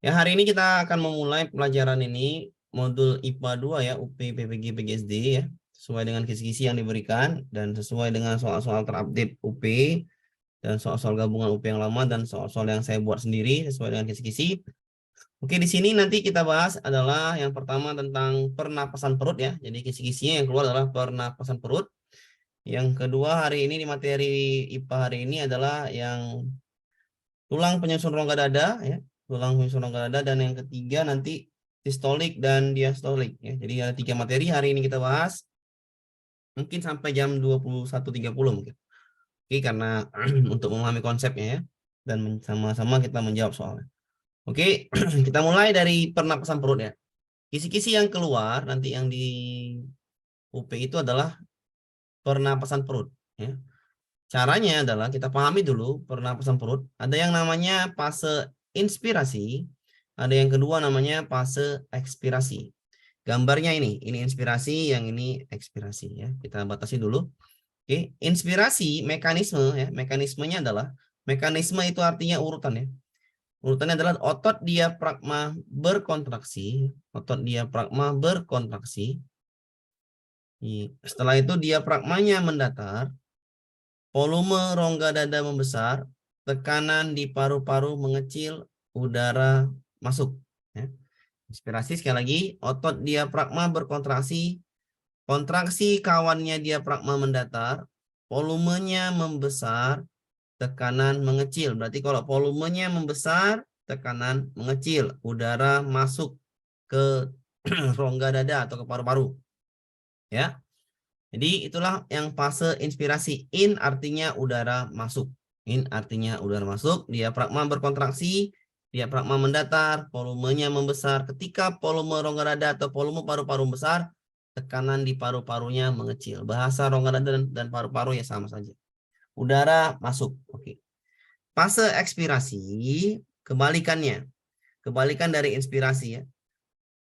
Ya, hari ini kita akan memulai pelajaran ini modul IPA 2 ya, UP PPG PGSD ya, sesuai dengan kisi-kisi yang diberikan dan sesuai dengan soal-soal terupdate UP dan soal-soal gabungan UP yang lama dan soal-soal yang saya buat sendiri sesuai dengan kisi-kisi. Oke, di sini nanti kita bahas adalah yang pertama tentang pernapasan perut ya. Jadi kisi-kisinya yang keluar adalah pernapasan perut. Yang kedua hari ini di materi IPA hari ini adalah yang tulang penyusun rongga dada ya, tulang penyusun rongga dada, dan yang ketiga nanti sistolik dan diastolik ya. Jadi ada 3 materi hari ini kita bahas, mungkin sampai jam 21.30 mungkin. Oke, karena untuk memahami konsepnya ya dan sama-sama kita menjawab soalnya. Oke, kita mulai dari pernapasan perut ya. Kisi-kisi yang keluar nanti yang di UP itu adalah pernapasan perut ya. Caranya adalah kita pahami dulu pernapasan perut. Ada yang namanya fase inspirasi, ada yang kedua namanya fase ekspirasi. Gambarnya ini inspirasi, yang ini ekspirasi ya. Kita batasi dulu. Oke, inspirasi mekanisme ya. Mekanismenya adalah mekanisme itu artinya urutan ya. Urutannya adalah otot diafragma berkontraksi, otot diafragma berkontraksi. Setelah itu diafragmanya mendatar, volume rongga dada membesar, tekanan di paru-paru mengecil, udara masuk. Ya. Inspirasi sekali lagi, otot diafragma berkontraksi, kontraksi kawannya diafragma mendatar, volumenya membesar, tekanan mengecil. Berarti kalau volumenya membesar, tekanan mengecil, udara masuk ke rongga dada atau ke paru-paru. Ya. Jadi itulah yang fase inspirasi. In artinya udara masuk. In artinya udara masuk. Diafragma berkontraksi, diafragma mendatar, volumenya membesar. Ketika volume rongga dada atau volume paru-paru besar, tekanan di paru-parunya mengecil. Bahasa rongga dada dan paru-paru ya sama saja. Udara masuk. Oke. Fase ekspirasi, kebalikannya. Kebalikan dari inspirasi ya.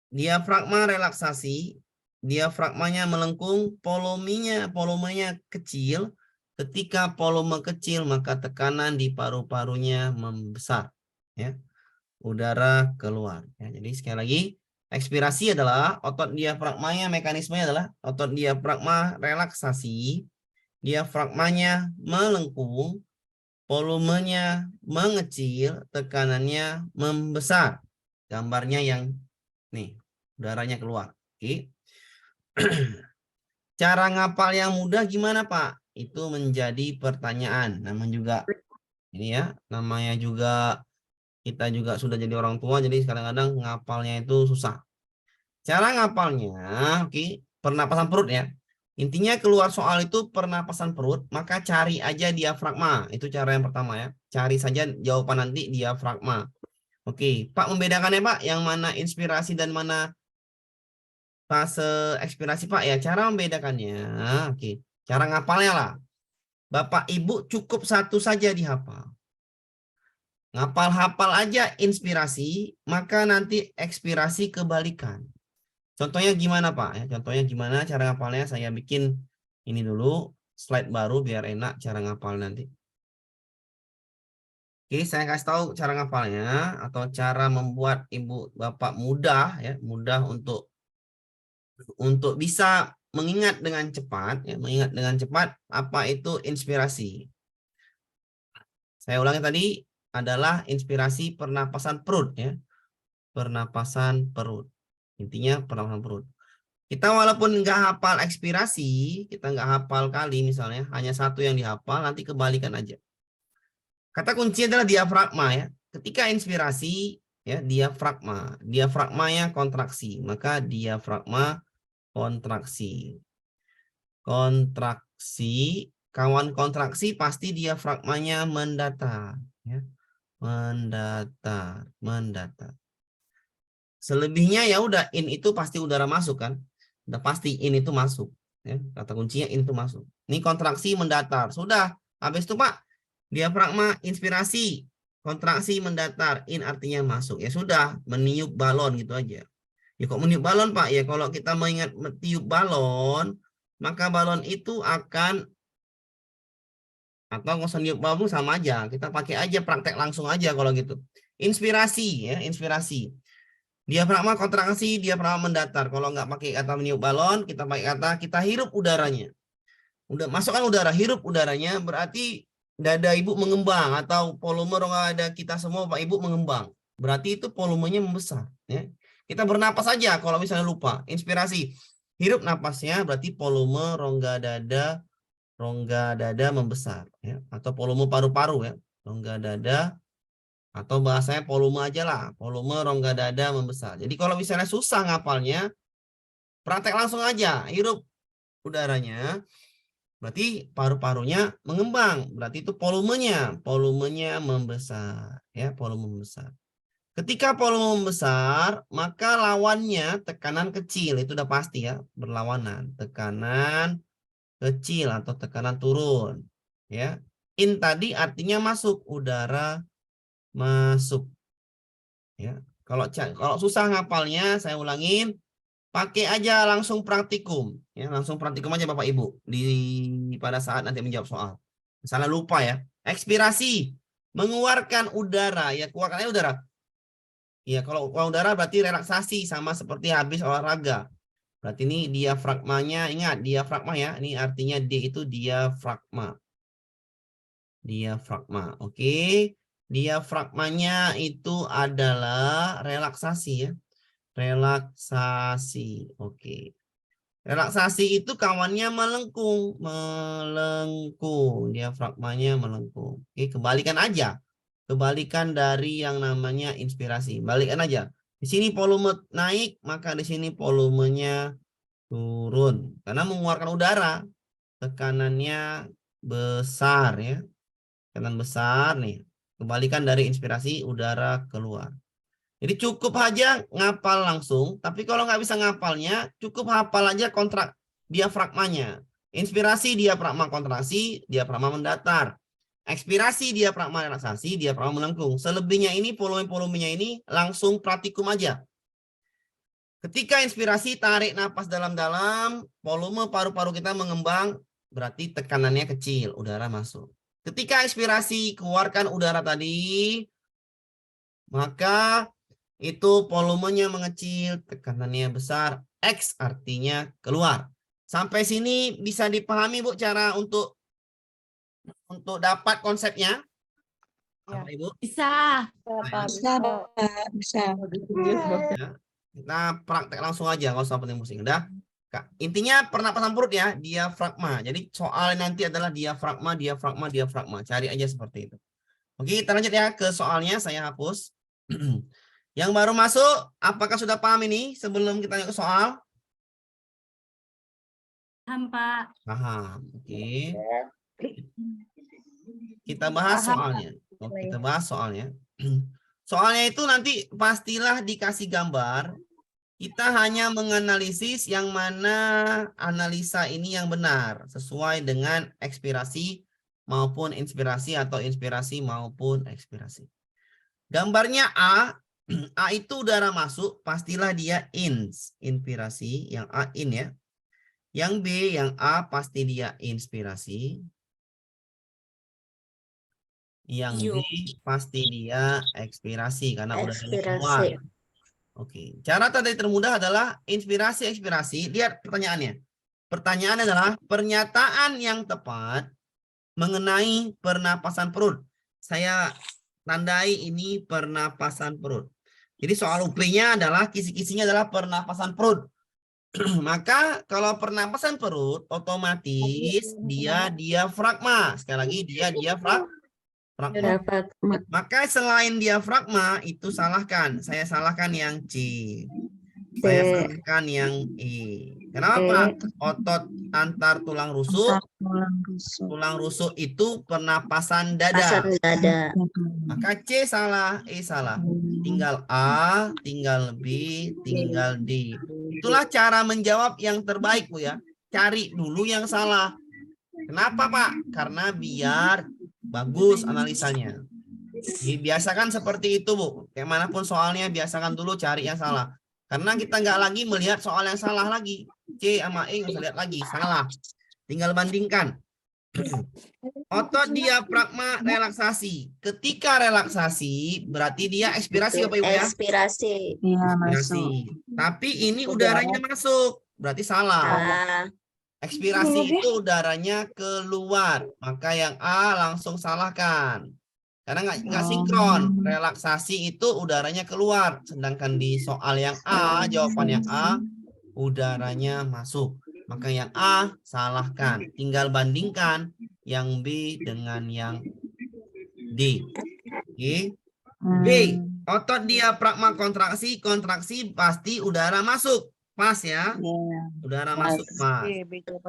Diafragma relaksasi, diafragmanya melengkung, volumenya kecil. Ketika volume kecil, maka tekanan di paru-parunya membesar. Ya, udara keluar. Ya, jadi sekali lagi, ekspirasi adalah otot diafragmanya, mekanismenya adalah otot diafragma relaksasi, diafragmanya melengkung, volumenya mengecil, tekanannya membesar. Gambarnya yang nih, udaranya keluar. Oke. Cara ngapal yang mudah gimana, Pak? Itu menjadi pertanyaan. Namanya juga ini ya, namanya juga kita juga sudah jadi orang tua, jadi kadang-kadang ngapalnya itu susah. Cara ngapalnya, oke, pernapasan perut ya. Intinya keluar soal itu pernapasan perut, maka cari aja diafragma. Itu cara yang pertama ya. Cari saja jawaban nanti diafragma. Oke, Pak, membedakannya Pak, yang mana inspirasi dan mana fase ekspirasi Pak ya. Cara membedakannya, oke, cara ngapalnya lah. Bapak Ibu cukup satu saja dihafal. Ngapal-hafal aja inspirasi, maka nanti ekspirasi kebalikan. Contohnya gimana Pak? Ya, contohnya gimana cara ngapalnya? Saya bikin ini dulu, slide baru biar enak cara ngapal nanti. Oke, saya kasih tahu cara ngapalnya atau cara membuat Ibu Bapak mudah ya, mudah untuk bisa mengingat dengan cepat ya, mengingat dengan cepat apa itu inspirasi. Saya ulangi tadi adalah inspirasi pernapasan perut ya. Pernapasan perut. Intinya pernapasan perut. Kita walaupun nggak hafal ekspirasi, kita nggak hafal kali misalnya, hanya satu yang dihafal, nanti kebalikan aja. Kata kunci adalah diafragma ya. Ketika inspirasi ya, diafragma. Diafragmanya kontraksi, maka diafragma kontraksi. Kontraksi, kawan kontraksi pasti diafragmanya mendatar ya. Mendatar. Selebihnya ya udah, in itu pasti udara masuk kan. Udah pasti in itu masuk ya. Kata kuncinya in itu masuk. Ini kontraksi mendatar. Sudah. Habis itu Pak, diafragma inspirasi, kontraksi mendatar, in artinya masuk. Ya sudah, meniup balon gitu aja. Ya kok meniup balon Pak? Ya kalau kita mengingat meniup balon, maka balon itu akan Atau nggak usah niup bau sama aja. Kita pakai aja praktek langsung aja kalau gitu. Inspirasi ya, inspirasi. Diafragma kontraksi, diafragma mendatar. Kalau nggak pakai kata meniup balon, kita pakai kata kita hirup udaranya. Udah masukkan udara, hirup udaranya, berarti dada ibu mengembang atau volume rongga dada kita semua Pak Ibu mengembang. Berarti itu volumenya membesar. Ya. Kita bernapas saja kalau misalnya lupa. Inspirasi, hirup napasnya, berarti volume rongga dada membesar. Ya. Atau volume paru-paru ya, rongga dada. Atau bahasanya volume aja lah, volume rongga dada membesar. Jadi kalau misalnya susah ngapalnya, praktek langsung aja, hirup udaranya. Berarti paru-parunya mengembang. Berarti itu volumenya membesar, ya, volume membesar. Ketika volume membesar, maka lawannya tekanan kecil, itu udah pasti ya, berlawanan. Tekanan kecil atau tekanan turun, ya. In tadi artinya masuk, udara masuk, ya. Kalau susah ngapalnya, saya ulangin, pakai aja langsung praktikum, ya langsung praktikum aja Bapak Ibu pada saat nanti menjawab soal. Misalnya lupa ya, ekspirasi, mengeluarkan udara, ya keluarkannya udara. Ya kalau udara berarti relaksasi sama seperti habis olahraga. Berarti ini diafragmanya, ingat diafragma ya, ini artinya D itu diafragma. Diafragma, oke. Diafragmanya itu adalah relaksasi ya. Relaksasi, oke. Relaksasi itu kawannya melengkung, diafragmanya melengkung. Oke, kebalikan aja. Kebalikan dari yang namanya inspirasi. Balikan aja. Di sini volume naik, maka di sini volumenya turun. Karena mengeluarkan udara, tekanannya besar ya. Tekanan besar nih. Kebalikan dari inspirasi, udara keluar. Jadi cukup aja ngapal langsung, tapi kalau nggak bisa ngapalnya, cukup hafal aja kontrak diafragmanya. Inspirasi diafragma kontraksi, diafragma mendatar. Ekspirasi diafragma relaksasi, diafragma melengkung. Selebihnya ini volume-volumenya ini langsung praktikum aja. Ketika inspirasi tarik napas dalam-dalam, volume paru-paru kita mengembang, berarti tekanannya kecil, udara masuk. Ketika ekspirasi keluarkan udara tadi, maka itu volumenya mengecil, tekanannya besar, X artinya keluar. Sampai sini bisa dipahami Bu cara untuk dapat konsepnya? Apa Ibu? Bisa. Bisa, Pak. Bisa. Ya. Kita praktek langsung aja, nggak usah penting pusing. Udah? Intinya pernapasan perut ya, diafragma. Jadi soal nanti adalah diafragma, diafragma, diafragma. Cari aja seperti itu. Oke, kita lanjut ya ke soalnya. Saya hapus. Yang baru masuk, apakah sudah paham ini sebelum kita lanjut ke soal? Paham, Pak. Paham. Oke. Kita bahas soalnya. Kita bahas soalnya. Soalnya itu nanti pastilah dikasih gambar. Kita hanya menganalisis yang mana analisa ini yang benar. Sesuai dengan ekspirasi maupun inspirasi atau inspirasi maupun ekspirasi. Gambarnya A. A itu udara masuk, pastilah dia inspirasi, yang A in ya. Yang B, yang A pasti dia inspirasi. Yang B pasti dia ekspirasi karena udaranya keluar. Oke, cara tadi termudah adalah inspirasi, ekspirasi. Lihat pertanyaannya. Pertanyaan adalah pernyataan yang tepat mengenai pernapasan perut. Saya tandai ini pernapasan perut. Jadi soal UP-nya adalah kisi-kisinya adalah pernapasan perut. Maka kalau pernapasan perut otomatis dia diafragma. Sekali lagi dia diafragma. Maka selain diafragma itu salahkan. Saya salahkan yang C. Saya salahkan yang E. Kenapa? Otot antar tulang rusuk. Tulang rusuk itu pernapasan dada. Maka C salah, E salah. Tinggal A, tinggal B, tinggal D. Itulah cara menjawab yang terbaik Bu ya. Cari dulu yang salah. Kenapa Pak? Karena biar bagus analisanya. Biasakan seperti itu Bu. Kayak manapun soalnya biasakan dulu cari yang salah. Karena kita nggak lagi melihat soal yang salah lagi. C sama E nggak usah lihat lagi. Salah. Tinggal bandingkan. Otot diafragma relaksasi. Ketika relaksasi berarti dia ekspirasi Bapak Ibu ya. Ekspirasi. Iya, Ekspirasi. masuk. Tapi ini udaranya masuk. Berarti salah. Salah. Ekspirasi itu udaranya keluar. Maka yang A langsung salahkan. Karena nggak sinkron. Relaksasi itu udaranya keluar. Sedangkan di soal yang A, jawaban yang A, udaranya masuk. Maka yang A salahkan. Tinggal bandingkan yang B dengan yang D. Oke. B. Otot diafragma kontraksi. Kontraksi pasti udara masuk. Pas ya. Iya. Udara masuk pas.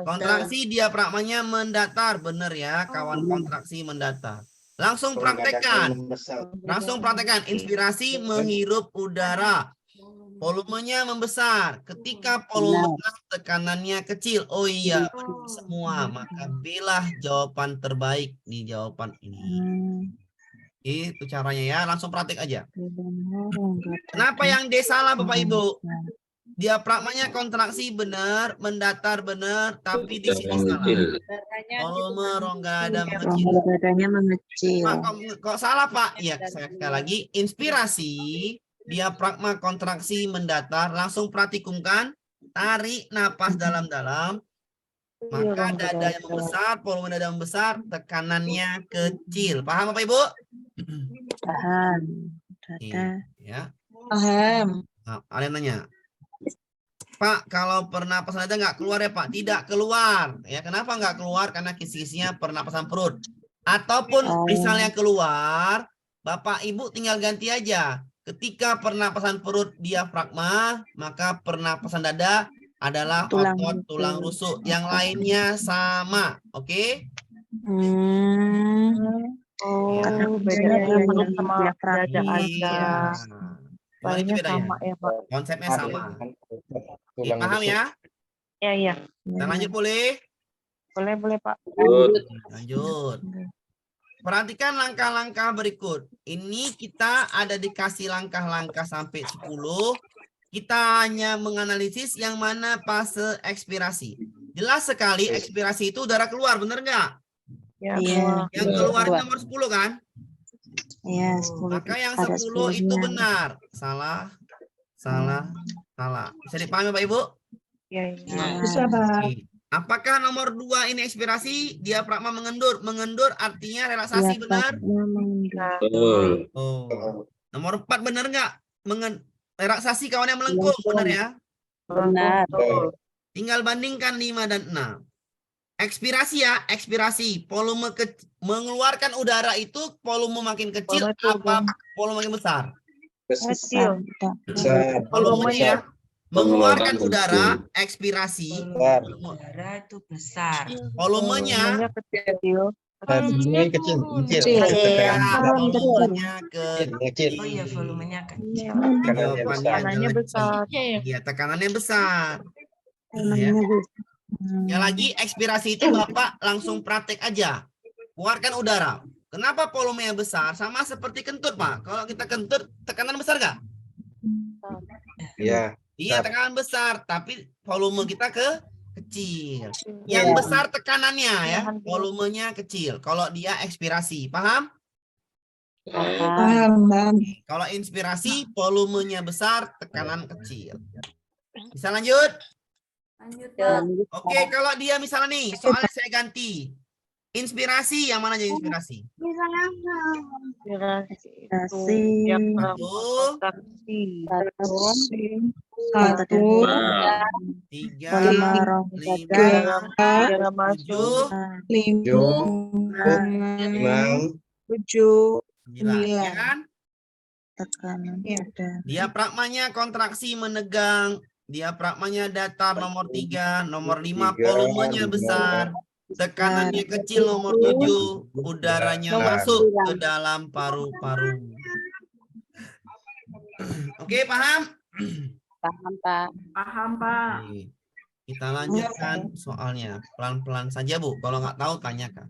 Kontraksi diafragmanya mendatar. Benar ya kawan, kontraksi mendatar. Langsung praktekkan. Langsung praktekkan. Inspirasi menghirup udara. Volumenya membesar. Ketika volume besar, tekanannya kecil. Oh iya, semua. Maka B-lah jawaban terbaik di jawaban ini. Itu caranya ya. Langsung praktek aja. Kenapa yang D salah Bapak Ibu? Diafragmanya kontraksi benar, mendatar benar, tapi di sini salah. Volume rongga dada mengecil. Rongga dadanya mengecil. Pak, kok salah Pak? Ya, sekali lagi. Inspirasi, diafragma kontraksi mendatar, langsung praktikumkan, tarik napas dalam-dalam, maka dada yang membesar, volume dada membesar, tekanannya kecil. Paham Bapak Ibu? Paham. Dada. Ya. Paham. Nah, ada yang nanya, Pak, kalau pernapasan dada nggak keluar ya Pak? Tidak keluar. Ya, kenapa nggak keluar? Karena kisi-kisinya pernapasan perut. Ataupun misalnya keluar, Bapak Ibu tinggal ganti aja. Ketika pernapasan perut diafragma, maka pernapasan dada adalah otot tulang rusuk. Yang lainnya sama. Oke? Oh, Ya. bedanya perut sama dada aja. Iya. Cuman itu bedanya. Sama ya, Pak. Konsepnya sama. Oke, paham ya? Iya. Kita lanjut boleh? Boleh, Pak. Lanjut. Perhatikan langkah-langkah berikut. Ini kita ada dikasih langkah-langkah sampai 10. Kita hanya menganalisis yang mana fase ekspirasi. Jelas sekali ekspirasi itu udara keluar, benar nggak? Ya, Iya. Yang keluar nomor 10 kan? Iya, 10. Maka yang Ada 10 itu 10-nya. benar. Salah. Bisa dipahami Pak Ibu? Iya. Bisa, Pak. Oke. Apakah nomor 2 ini ekspirasi? Diafragma mengendur. Mengendur artinya relaksasi, benar? Betul. Oh. Nomor 4 benar nggak? Relaksasi kawannya melengkung, benar ya? Benar. Tinggal bandingkan 5 dan 6. Ekspirasi ya, ekspirasi. Volume mengeluarkan udara itu volume makin kecil apa volume makin besar? Kecil. Volumenya mengeluarkan udara, ekspirasi. Udara itu besar. Volumenya Kecil. Kecil. volumenya kecil. Oh iya, volumenya kecil. Tekanannya besar. Iya, tekanannya besar. Tekanannya besar. Ya lagi ekspirasi itu Bapak langsung praktek aja. Keluarkan udara. Kenapa volumenya besar? Sama seperti kentut, Pak. Kalau kita kentut, tekanan besar nggak? Iya. Iya, tekanan besar. Tapi volume kita kecil. Yang besar tekanannya ya. Volumenya kecil. Kalau dia ekspirasi. Paham? Paham, Bang. Kalau inspirasi, volumenya besar, tekanan kecil. Bisa lanjut? Oke, kalau dia misalnya nih, soalnya saya ganti. Inspirasi, yang mana aja inspirasi? Satu, 3, volume rongga 5, 7, 7, 9. Ya kan? tekanan Iya. ada. Diafragmanya kontraksi menegang. Diafragmanya datar nomor 3. Nomor 5 volumenya besar. Tekanannya kecil nomor 7. Udaranya masuk ke dalam paru-paru. Oke, paham? Paham, Pak. Paham, Pak. Oke. Kita lanjutkan soalnya. Pelan-pelan saja, Bu. Kalau nggak tahu, tanyakan.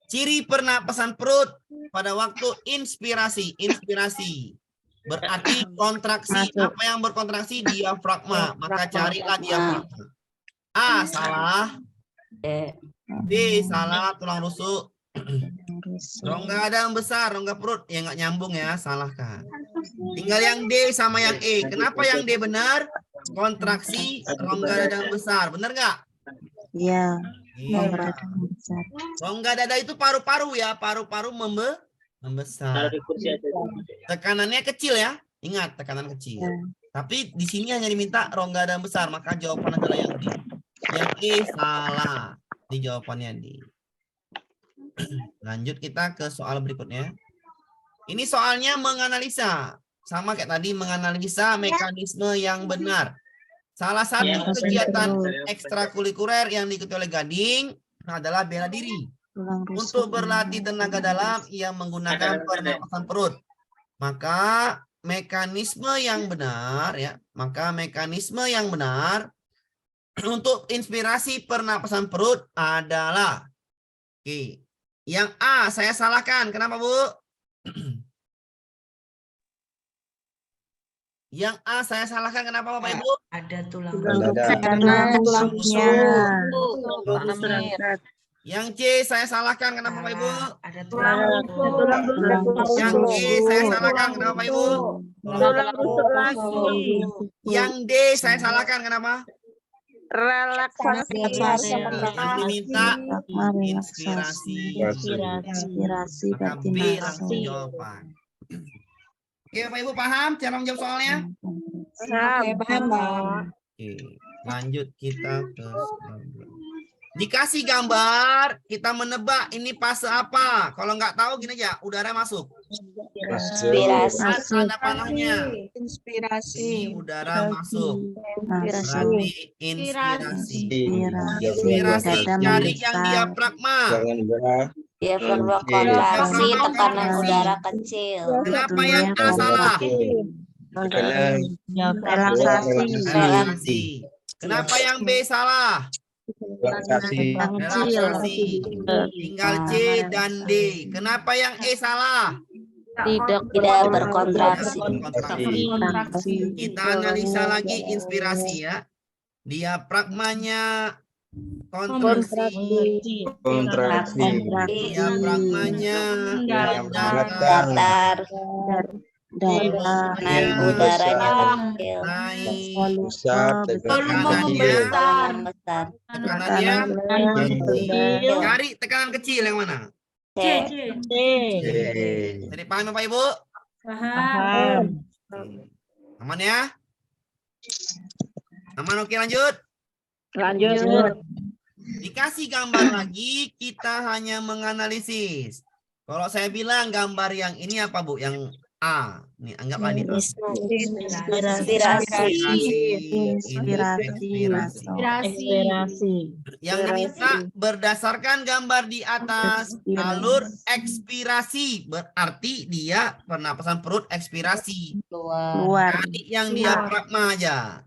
Ciri pernapasan perut pada waktu inspirasi. Inspirasi. Berarti kontraksi. Apa yang berkontraksi? Diafragma. Maka carilah diafragma. A, salah. B, salah, tulang rusuk. Rongga dada membesar, rongga perut. Ya nggak nyambung ya, salah kan. Tinggal yang D sama yang E. Kenapa yang D benar? Kontraksi rongga dada membesar. Benar nggak? Iya. Iya. Rongga dada membesar. Rongga dada itu paru-paru ya, paru-paru membesar. Tekanannya kecil ya. Ingat, tekanan kecil. Ya. Tapi di sini hanya diminta rongga dada besar, maka jawaban adalah yang D. Yang E salah. Di jawabannya D. Lanjut kita ke soal berikutnya. Ini soalnya menganalisa. Sama kayak tadi, menganalisa mekanisme yang benar. Salah satu kegiatan ekstrakurikuler yang diikuti oleh Gading adalah bela diri. Tulang rusuk. Untuk berlatih tenaga dalam, ia menggunakan pernapasan perut. Maka mekanisme yang benar ya, untuk inspirasi pernapasan perut adalah oke. Yang A saya salahkan. Kenapa, Bu? Yang A saya salahkan. Kenapa, Bapak Ibu? Ada tulang Tulang rusuknya. Yang C saya salahkan. Kenapa, Bapak Ibu? Ada tulang Yang D saya salahkan. Kenapa, Bapak Ibu? Tulang rusuk lagi. Yang D saya salahkan. Kenapa? Relaksasi. Yang diminta inspirasi. Inspirasi Maka berarti B masuk. langsung jawaban. Oke, Bapak Ibu paham cara menjawab soalnya? Paham, Pak. Oke, lanjut kita ke soal. Dikasih gambar, kita menebak ini fase apa. Kalau nggak tahu gini aja, udara masuk. Inspirasi. Ada panahnya. Inspirasi. Ini udara masuk. Masuk. Berarti inspirasi. Inspirasi. Inspirasi Dada cari yang membesar. diafragma. Diafragma kontraksi, tekanan udara kecil. Kenapa yang A salah? Relaksasi. Relaksasi. Kenapa yang B salah? Kecil. Relaksasi. Tinggal C dan D. Kenapa yang E salah? Tidak berkontraksi. Kontraksi. Kita analisa lagi inspirasi ya. Diafragmanya kontraksi. Diafragmanya Datar, Dada. tekanan udaranya kecil. naik. Tekanan besar. Tekanannya Kecil. cari tekanan kecil yang mana? C. Jadi paham Bapak Ibu? Paham. Aman ya? Aman, oke lanjut. Lanjut. Dikasih gambar lagi, kita hanya menganalisis. Kalau saya bilang gambar yang ini apa, Bu? Yang A. Nih, anggaplah ini. Inspirasi. Inspirasi. Masuk. Yang diminta berdasarkan gambar di atas alur ekspirasi. Berarti dia pernapasan perut ekspirasi. Keluar. Tadi yang diafragma aja.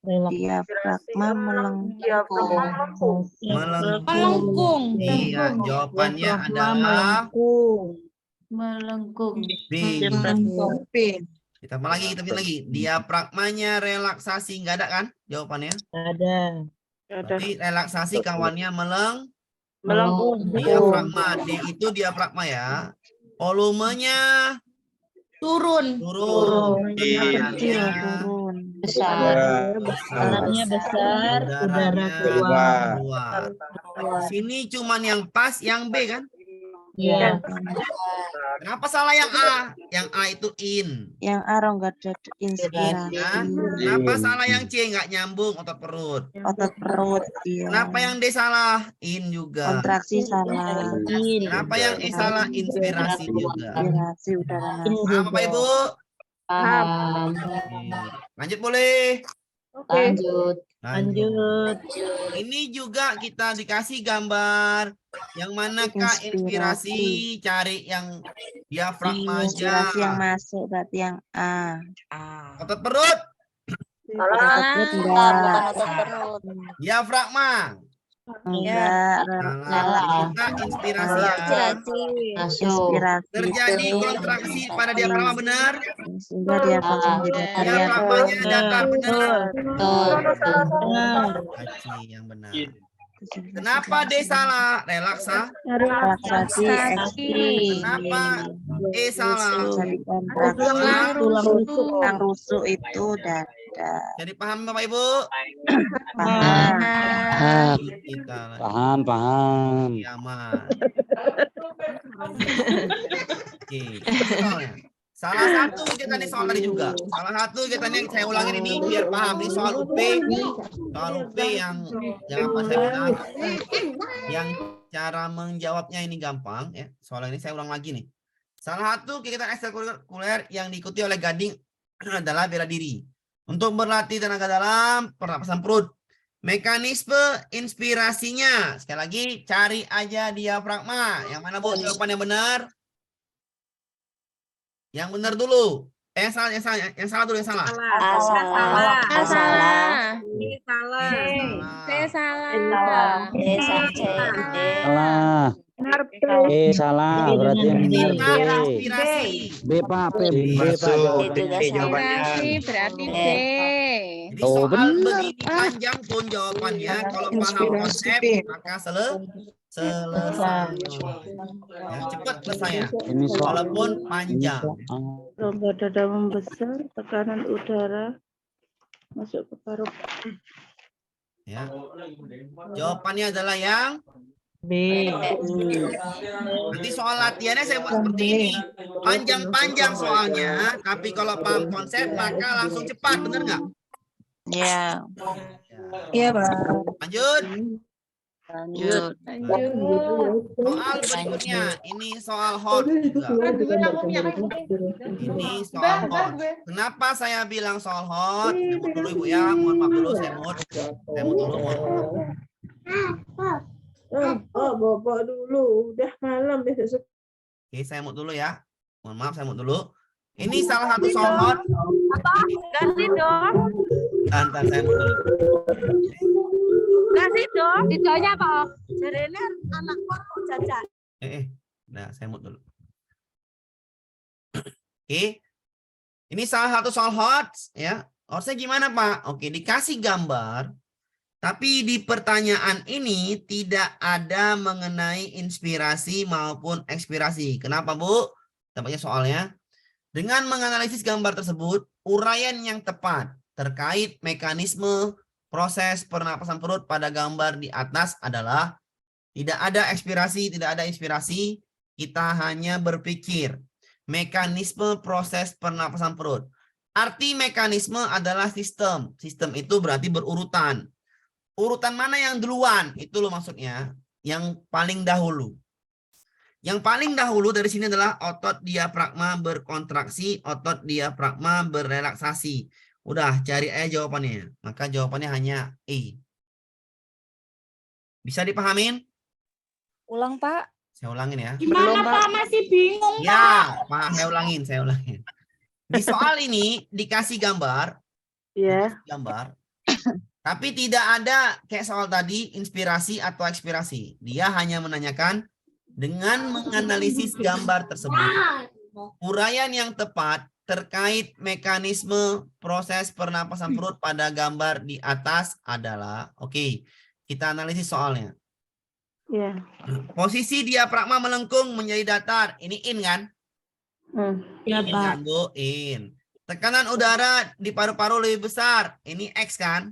Diafragma Melengkung. Iya, jawabannya adalah Melengkung. B. Kita lagi. Diafragmanya relaksasi. Nggak ada kan jawabannya? Ada. Berarti relaksasi kawannya Melengkung. diafragma. D itu diafragma ya. Volumenya Turun. turun. kecil. Turun. Besar. Besar. Udaranya keluar. keluar. Sini cuman yang pas yang B kan? Iya. Kenapa salah yang A? Yang A itu in. Yang A rongga dada In inspirasi. kan? Kenapa salah yang C? Nggak nyambung otot perut. Otot perut. Iya. Kenapa yang D salah? In juga. Kontraksi salah. Kenapa yang E salah? Inspirasi juga. Inspirasi udara masuk. Paham Bapak Ibu? Paham. Lanjut boleh. Lanjut. Lanjut. Ini juga kita dikasih gambar. Yang manakah inspirasi? Cari yang diafragma aja. Inspirasi yang masuk berarti yang A. Otot perut. Otot perut Bukan enggak. otot perut. Diafragma. Enggak. Salah. Kita inspirasi ya. Masuk. Inspirasi. Terjadi kontraksi pada diafragma benar. Sehingga dia akan menjadi Diafragmanya datar benar. Betul. Kaci yang benar. Kenapa D salah? Relaksa. Relaksasi ekstrim. Kenapa E salah? Jadi kontraksi tulang rusuk itu dada. Jadi paham Bapak Ibu? Paham. Paham. Kita Paham. kiamat. Oke. Soalnya. Salah satu kita nih soal tadi juga. Salah satu kita nih saya ulangin ini biar paham nih soal UP. Soal UP yang apa saya bilang? Yang cara menjawabnya ini gampang ya. Soal ini saya ulang lagi nih. Salah satu kegiatan ekstrakurikuler yang diikuti oleh Gading adalah bela diri. Untuk berlatih tenaga dalam pernapasan perut. Mekanisme inspirasinya. Sekali lagi cari aja diafragma. Yang mana Bu jawaban yang benar? Yang benar dulu. Yang salah dulu yang salah. Salah. Salah. Salah. Berarti yang benar B. Inspirasi. B Pak. B Pak. Berarti B. Jadi Oh, soal benar. begini panjang pun jawabannya kalau paham konsep maka selesai. Ya, cepat selesai. Ini soal. Walaupun panjang. Rongga dada membesar, tekanan udara masuk ke paru-paru. Ya. Jawabannya adalah yang B. nanti soal latihannya saya buat seperti ini. Panjang-panjang soalnya, tapi kalau paham konsep maka langsung cepat, bener nggak? Ya. Iya, Pak. Lanjut. Lanjut. Soal berikutnya, ini soal hot juga. Ini soal hot. Kenapa saya bilang soal hot? Saya mut dulu Ibu ya, mohon maaf dulu saya mut dulu, mohon maaf. Bapak dulu, udah malam besok. Oke, saya mut dulu ya. Mohon maaf, saya mut dulu. Ini salah satu soal hot. Ganti dong. Antar saya mut dulu. Ganti dong. Ditanya kok. Jarene anakku mau jajan. Nah, saya mut dulu. Oke. Ini salah satu soal hot ya. Hotnya gimana, Pak? Oke, dikasih gambar. Tapi di pertanyaan ini tidak ada mengenai inspirasi maupun ekspirasi. Kenapa, Bu? Tampaknya soalnya. Dengan menganalisis gambar tersebut, uraian yang tepat terkait mekanisme proses pernapasan perut pada gambar di atas adalah tidak ada ekspirasi, tidak ada inspirasi. Kita hanya berpikir mekanisme proses pernapasan perut. Arti mekanisme adalah sistem. Sistem itu berarti berurutan. Urutan mana yang duluan? Itu loh maksudnya. Yang paling dahulu. Yang paling dahulu dari sini adalah otot diafragma berkontraksi, otot diafragma berrelaksasi. Udah, cari aja jawabannya. Maka jawabannya hanya E. Bisa dipahamin? Ulang, Pak. Saya ulangin ya. Gimana Pak? Masih bingung. Ya, Pak, saya ulangin. Di soal ini dikasih gambar. Ya. Gambar. Tapi tidak ada kayak soal tadi inspirasi atau ekspirasi. Dia hanya menanyakan dengan menganalisis gambar tersebut. Uraian yang tepat terkait mekanisme proses pernapasan perut pada gambar di atas adalah, oke, kita analisis soalnya. Ya. Posisi diafragma melengkung menjadi datar. Ini in kan? Ya, In kan, Bu? In. Tekanan udara di paru-paru lebih besar. Ini X kan?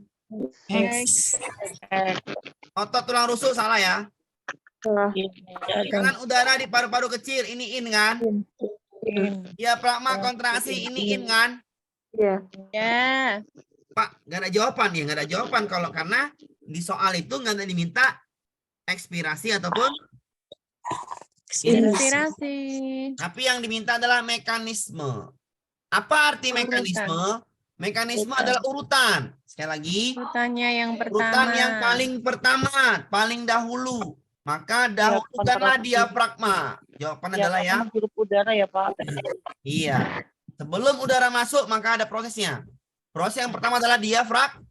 X. Otot tulang rusuk salah ya. Tekanan udara di paru-paru kecil ini in kan? Diafragma kontraksi ini in kan? Ya. Ya. Pak, nggak ada jawaban ya, nggak ada jawaban kalau karena di soal itu nggak ada diminta ekspirasi ataupun Inspirasi. tapi yang diminta adalah mekanisme. Apa arti mekanisme? Mekanisme adalah urutan. Sekali lagi, Urutannya yang pertama. urutan yang paling pertama, paling dahulu. Maka dahulukanlah diafragma. Jawabannya adalah ya. Hirup udara ya, Pak. Iya. Sebelum udara masuk, maka ada prosesnya. Proses yang pertama adalah diafragma.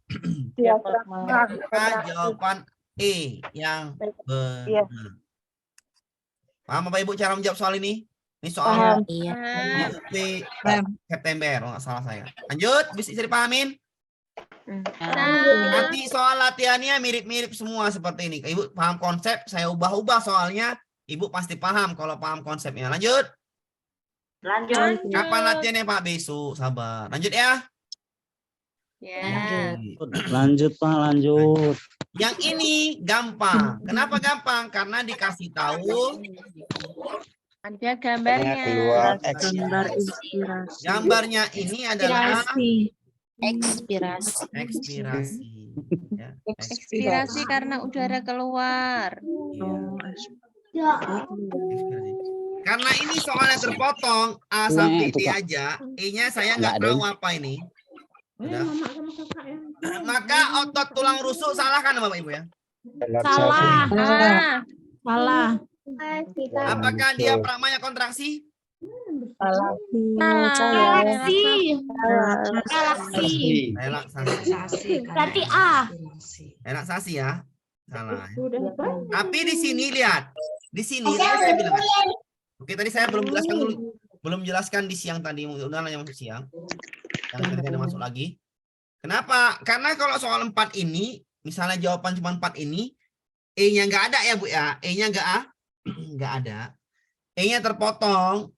Maka jawaban E yang benar. Paham Bapak Ibu cara menjawab soal ini? Ini soal Iya. UP September, kalau nggak salah saya. Lanjut, bisa dipahamin? Nanti soal latihannya mirip-mirip semua seperti ini. Ibu paham konsep, saya ubah-ubah soalnya. Ibu pasti paham kalau paham konsepnya. Lanjut. Lanjut. Kapan latihannya Pak? Besok, sabar. Lanjut ya. Ya. Lanjut Pak, lanjut. Yang ini gampang. Kenapa gampang? Karena dikasih tahu Ada gambarnya. Gambar inspirasi. gambarnya ini adalah Ekspirasi. ekspirasi. Ya, Ekspirasi karena udara keluar. iya. Karena ini soalnya terpotong A sampai D aja, E-nya saya nggak tahu apa ini. Udah. Maka otot tulang rusuk salah kan Bapak Ibu ya? Salah. Ah, Salah. Apakah diafragmanya kontraksi? Galaksi. Galaksi. Relaksasi. Relaksasi. Berarti karena A. inspirasi. Relaksasi ya. Salah. Ya. Sudah banyak. Tapi di sini lihat. Di sini tadi saya bilang. Oke, tadi saya belum jelaskan dulu. Belum jelaskan di siang tadi. Udah yang masuk siang. Yang tadi ada masuk lagi. Kenapa? Karena kalau soal 4 ini, misalnya jawaban cuma 4 ini, E-nya nggak ada ya Bu ya. E-nya nggak ada. E-nya terpotong.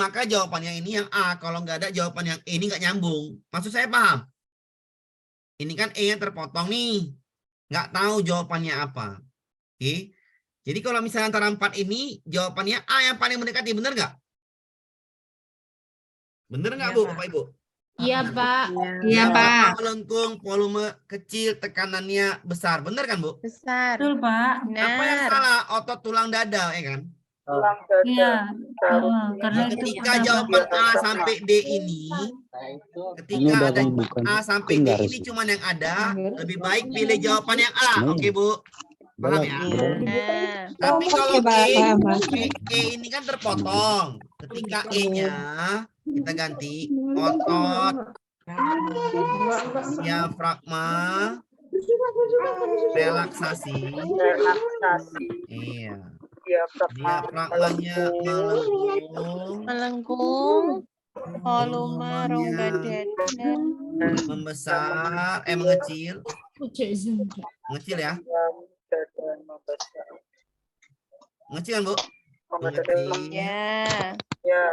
Maka jawabannya ini yang A. Kalau nggak ada jawaban yang E ini nggak nyambung. Maksud saya paham? Ini kan E-nya terpotong nih. Nggak tahu jawabannya apa. Oke. Jadi kalau misalnya antara 4 ini, jawabannya A yang paling mendekati. Bener nggak? Bener nggak Iya, Bu, Pak. Bapak Ibu? Iya, Pak. Iya, Pak. Melengkung, volume kecil, tekanannya besar. Bener kan Bu? Besar. Pak. Apa yang Benar. salah? Otot tulang dada, ya kan? Iya. Nah, ketika jawaban A sampai D ini, Ini ketika udah ada bukan A sampai D tinggal ini cuman yang ada, lebih baik pilih jawaban yang A. Oke Bu? Paham ya? Nah, Tapi kalau E ini kan terpotong. Ketika E-nya kita ganti otot diafragma relaksasi. Iya. Diafragmanya melengkung, melengkung, volume rongga dada, membesar, mengecil. Mengecil ya. Mengecil kan Bu? Mengecil. ya, Ya.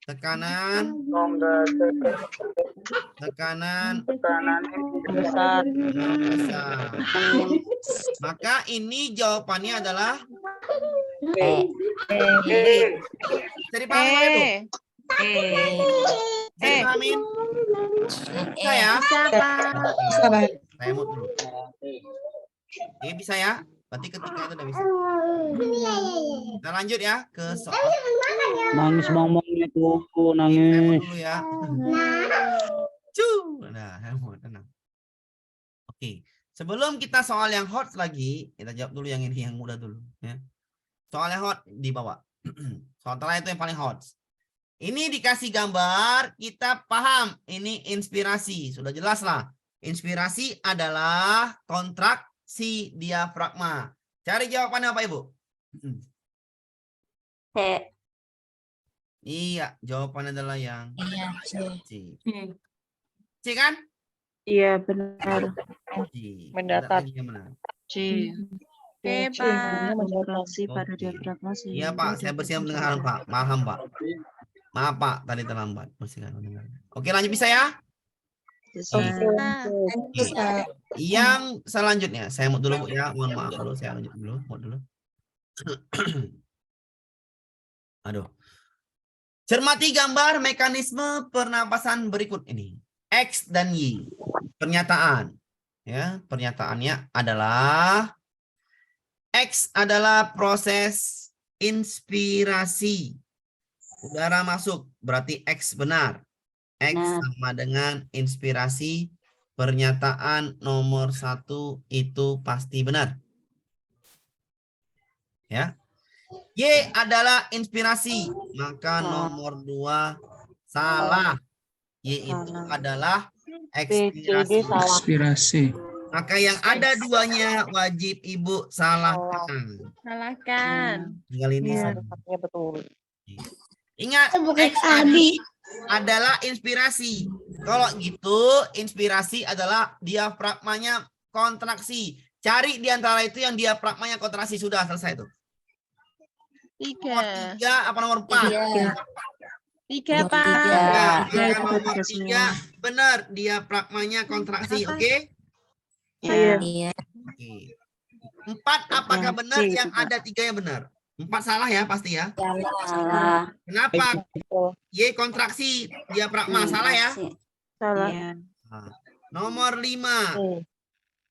Tekanan Besar. membesar. Maka ini jawabannya adalah bisa dipahami Bapak Ibu? Bisa dipahamin? Bisa ya? bisa Pak. Saya mau dulu. Ini bisa ya? Berarti ketika itu udah bisa. Kita lanjut ya ke soal. Nangis bang itu, Saya mau nangis. dulu ya. Nah, saya mau tenang. Oke. Sebelum kita soal yang hot lagi, kita jawab dulu yang ini yang mudah dulu. Ya. Soal yang hot di bawah. Soal terakhir itu yang paling hot. Ini dikasih gambar, kita paham. Ini inspirasi, sudah jelas lah. Inspirasi adalah kontraksi diafragma. Cari jawabannya apa Ibu? Iya, jawabannya adalah yang C. C kan? Iya, benar. C. Mendatar. Ada lagi yang benar. Oke, Pak. Kontraksi pada Oke. diafragma. Iya Pak, saya bersihkan pendengaran Pak. Maaf Pak. Maaf Pak, tadi terlambat. Bersihkan pendengaran. Oke, lanjut bisa ya? Bisa. Yang selanjutnya, saya mau dulu Bu, ya. Mohon maaf dulu, saya lanjut dulu. Mau dulu. Aduh. Cermati gambar mekanisme pernapasan berikut ini. X dan Y. Pernyataan. Ya, pernyataannya adalah X adalah proses inspirasi. Udara masuk, berarti X benar. X sama dengan inspirasi. Pernyataan nomor 1 itu pasti benar. Ya. Y adalah inspirasi, maka nomor 2 salah. Y itu adalah ekspirasi. Maka yang ada duanya wajib Ibu salahkan. Salahkan. Tinggal ini saja. Betul. Ingat, X tadi adalah inspirasi. Kalau gitu, inspirasi apa diafragmanya kontraksi. Cari di antara itu yang diafragmanya kontraksi. Sudah selesai itu. Nomor 3. 3 apa nomor 4? 3, Pak. Maka nomor 3 benar diafragmanya kontraksi. Oke? Iya. Oke. 4 apakah benar yang ada 3 yang benar? 4 salah ya pasti ya. Salah. Kenapa? Y kontraksi diafragma salah ya. Salah. Nah, nomor 5.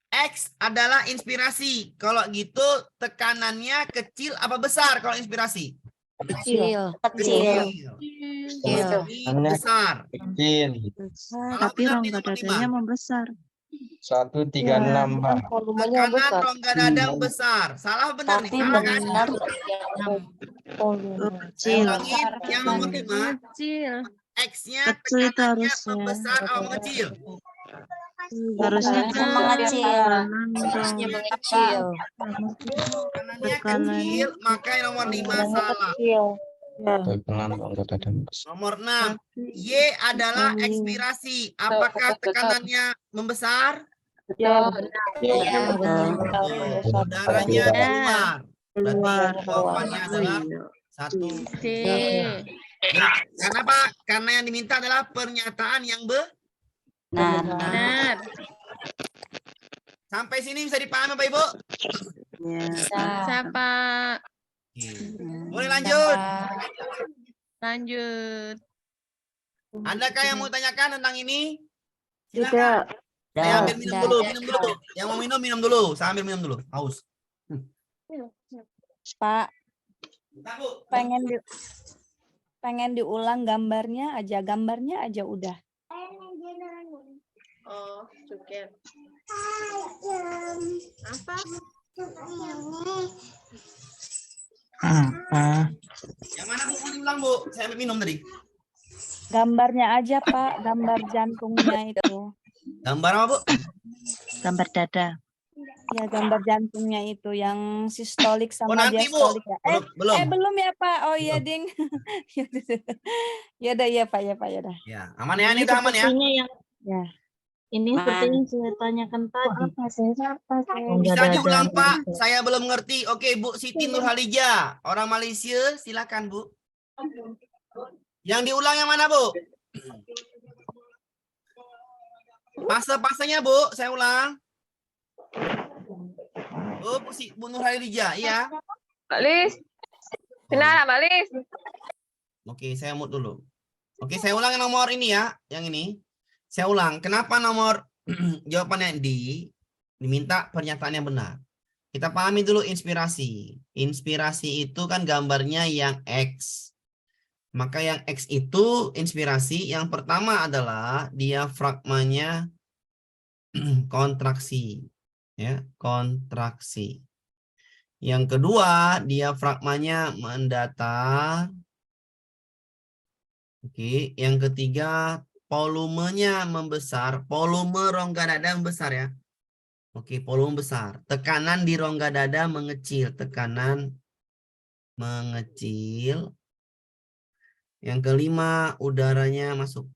X adalah inspirasi. Kalau gitu tekanannya kecil apa besar kalau inspirasi? Kecil. Kecil. Ini besar. Kecil. Tapi benar di rongga nomor dadanya membesar. 136, Pak. Tekanan rongga dada besar. Salah benar nih? Salah kan? Oh, kecil. Ulangin yang nomor 5. Kecil. X-nya Kecil itu tekanannya harusnya. membesar atau mengecil? Harusnya Mengecil. harusnya Mengecil. Tekanannya Tekanan. kecil, maka yang nomor 5 salah. Tekanan rongga dada besar. Nomor 6. Y adalah ekspirasi. Apakah tekanannya membesar? Udaranya keluar. Berarti jawabannya adalah 1. C. Kenapa? Karena yang diminta adalah pernyataan yang Benar. Sampai sini bisa dipahami Bapak Ibu? Siapa? Boleh lanjut? Lanjut. Adakah yang mau tanyakan tentang ini? Tidak. Saya ambil minum dulu. Yang mau minum dulu. Saya ambil minum dulu. Haus. Pak, Bentar, Bu. pengen diulang gambarnya aja udah. Oh, cuket. Apa? Yang mana Bu? Mau diulang Bu? Saya ambil minum tadi. Gambarnya aja Pak, gambar jantungnya itu. Gambar apa Bu? Gambar dada. Ya gambar jantungnya itu yang sistolik Oh sama nanti Bu. diastolik ya. Belum. Belum ya Pak. Oh iya Belum. ding. Ya udah ya Pak ya Pak. Ya, aman ya, ini udah aman ya. Sepertinya yang Ya. ini seperti yang saya tanyakan tadi. Bisa diulang Pak, saya belum ngerti. Oke Bu Siti Nurhalija, orang Malaysia, silakan Bu. Yang diulang yang mana Bu? Pasanya Bu, saya ulang. Oh Bu Nurhalija, iya. Mbak Lis. Kenal Mbak Lis. Oke, saya mute dulu. Oke, saya ulang yang nomor ini ya, yang ini. Saya ulang, kenapa nomor jawabannya diminta pernyataan yang benar. Kita pahami dulu inspirasi. Inspirasi itu kan gambarnya yang X. Maka yang X itu inspirasi. Yang pertama adalah diafragmanya kontraksi. Ya, kontraksi. Yang kedua, diafragmanya mendatar. Oke, yang ketiga, volumenya membesar. Volume rongga dada membesar ya. Oke, volume besar. Tekanan di rongga dada mengecil. Tekanan mengecil. Yang kelima, udaranya masuk.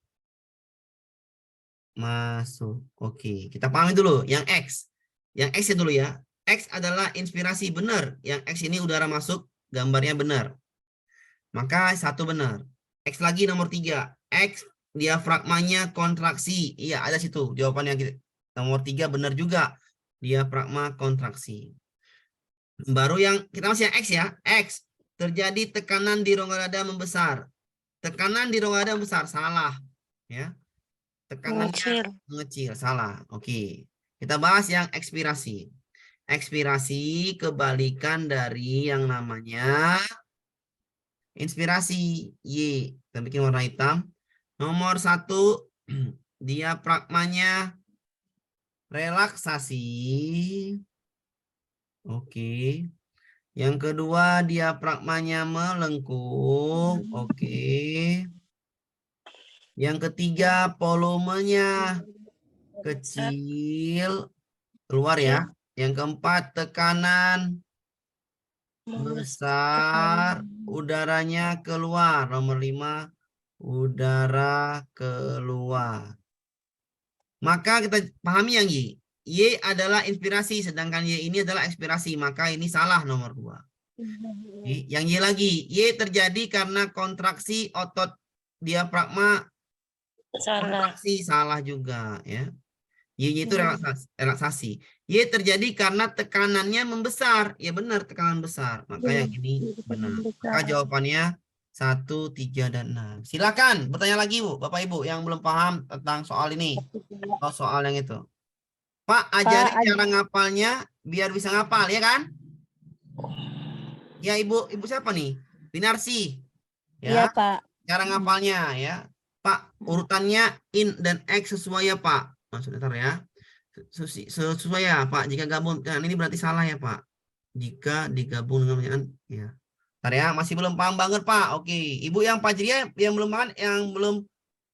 Masuk. Oke, kita pahami dulu. Yang X. Yang X dulu ya. X adalah inspirasi benar. Yang X ini udara masuk, gambarnya benar. Maka 1 benar. X lagi nomor 3. X diafragmanya kontraksi. Iya, ada situ jawabannya. Nomor 3 benar juga. Diafragma kontraksi. Baru yang kita masih yang X ya. X terjadi tekanan di rongga dada membesar. Tekanan di rongga dada membesar salah ya. Tekanannya mengecil salah. Oke. Kita bahas yang ekspirasi. Ekspirasi kebalikan dari yang namanya inspirasi. Y. Kita bikin warna hitam. Nomor 1 diafragmanya relaksasi. Oke. Yang kedua diafragmanya melengkung. Oke. Yang ketiga volumenya kecil. Keluar ya. Yang keempat tekanan besar. Udaranya keluar. Nomor 5 udara keluar. Maka kita pahami yang Y. Y adalah inspirasi, sedangkan Y ini adalah ekspirasi. Maka ini salah nomor 2. Yang Y lagi. Y terjadi karena kontraksi otot diafragma. Kontraksi salah juga ya. Y itu relaksasi. Y terjadi karena tekanannya membesar. Ya benar, tekanan besar. Maka yang ini benar. Maka jawabannya 1, 3, dan 6. Silakan bertanya lagi Bu, Bapak Ibu yang belum paham tentang soal ini. Atau soal yang itu. Pak, ajari cara ngapalnya biar bisa ngapal, ya kan? Ya Ibu siapa nih? Binarsi. Iya, Ya, Pak. cara ngapalnya ya. Pak, urutannya in dan X sesuai ya Pak. Maksudnya ya. Sesuai ya Pak. Jika gabung, nah, ini berarti salah ya Pak. Jika digabung dengan pertanyaan, ya. Bentar ya, masih belum paham banget Pak. Oke, Ibu yang Fajriya yang belum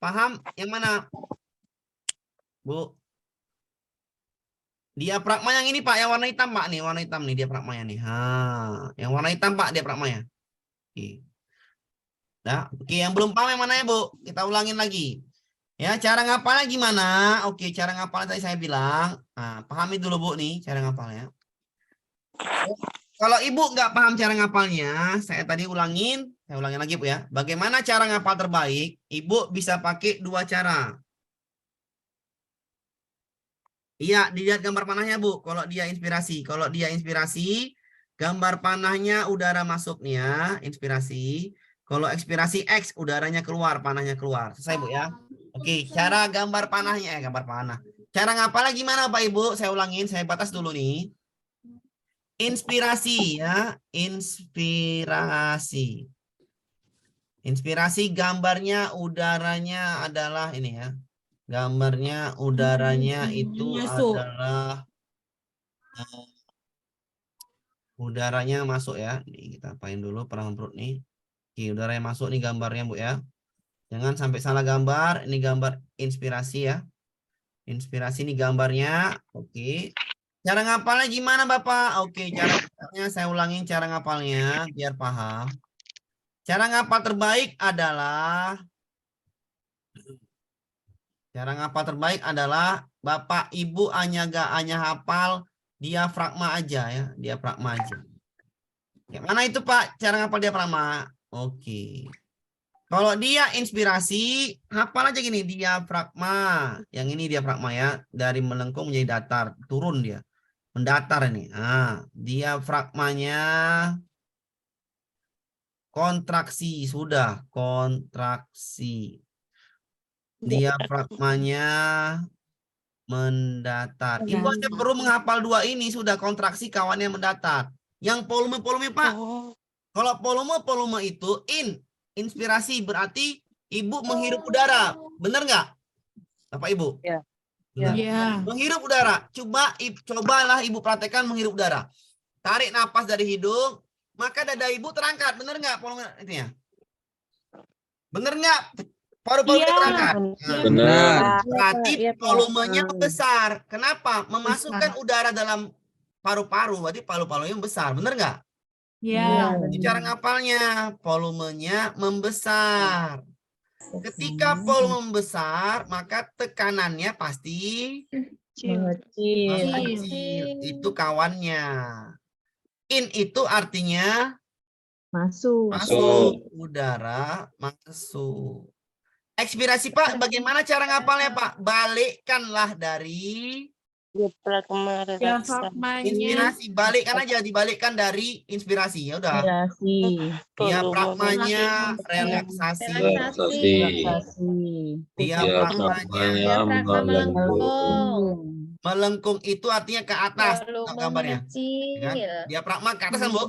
paham yang mana? Bu. Diafragma yang ini Pak, yang warna hitam Pak nih, warna hitam nih diafragmanya nih. Yang warna hitam Pak diafragmanya. Oke. Nah, oke, yang belum paham yang mana ya Bu? Kita ulangin lagi. Ya, cara ngapalnya gimana? Oke, cara ngapalnya tadi saya bilang. Nah, pahami dulu Bu nih cara ngapalnya. Kalau Ibu nggak paham cara ngapalnya, saya tadi ulangin, saya ulangin lagi Bu ya. Bagaimana cara ngapal terbaik? Ibu bisa pakai 2 cara. Iya, dilihat gambar panahnya Bu. Kalau dia inspirasi, gambar panahnya udara masuk nih ya, inspirasi. Kalau ekspirasi X, udaranya keluar, panahnya keluar. Selesai Bu ya. Oke, cara gambar panahnya, gambar panah. Cara ngapalnya gimana Pak Ibu? Saya ulangin, saya batas dulu nih. Inspirasi ya, inspirasi. Inspirasi gambarnya udaranya adalah ini ya. Gambarnya udaranya itu adalah udaranya masuk ya. Nih kita apain dulu perahan perut nih. Oke, udara yang masuk nih gambarnya Bu ya. Jangan sampai salah gambar. Ini gambar inspirasi ya. Inspirasi ini gambarnya. Oke. Cara ngapalnya gimana Bapak? Oke, cara ngapalnya saya ulangin cara ngapalnya biar paham. Cara ngapal terbaik adalah Bapak Ibu hanya hafal diafragma aja ya, diafragma aja. Ya, mana itu Pak cara ngapal diafragma? Oke. Kalau dia inspirasi, hafal aja gini, diafragma. Yang ini diafragma ya, dari melengkung menjadi datar, turun dia. Mendatar ini. Nah, diafragmanya kontraksi, sudah, kontraksi. Diafragmanya mendatar. Ibu hanya perlu menghafal 2 ini, sudah kontraksi kawannya mendatar. Yang volume Pak. Kalau volume itu inspirasi berarti Ibu menghirup udara. Benar nggak? Bapak Ibu? Ya. Iya. Menghirup udara. Cobalah Ibu praktekkan menghirup udara. Tarik napas dari hidung, maka dada Ibu terangkat. Benar nggak volume itu ya? Benar nggak? Paru-paru kita terangkat. Benar. Berarti volumenya besar. Kenapa? Memasukkan udara dalam paru-paru, berarti paru-parunya besar. Benar nggak? Iya. Itu cara ngapalnya, volumenya membesar. Ketika volume membesar, maka tekanannya pasti mengecil. Itu kawannya. In itu artinya Masuk. udara masuk. Ekspirasi Pak, bagaimana cara ngapalnya Pak? Balikkanlah dari inspirasi, balikkan aja, dibalikkan dari inspirasi. Ya udah. Diafragmanya relaksasi. Diafragmanya melengkung itu artinya ke atas. Tahu gambarnya? Ya kan? Diafragma ke atas kan Bu?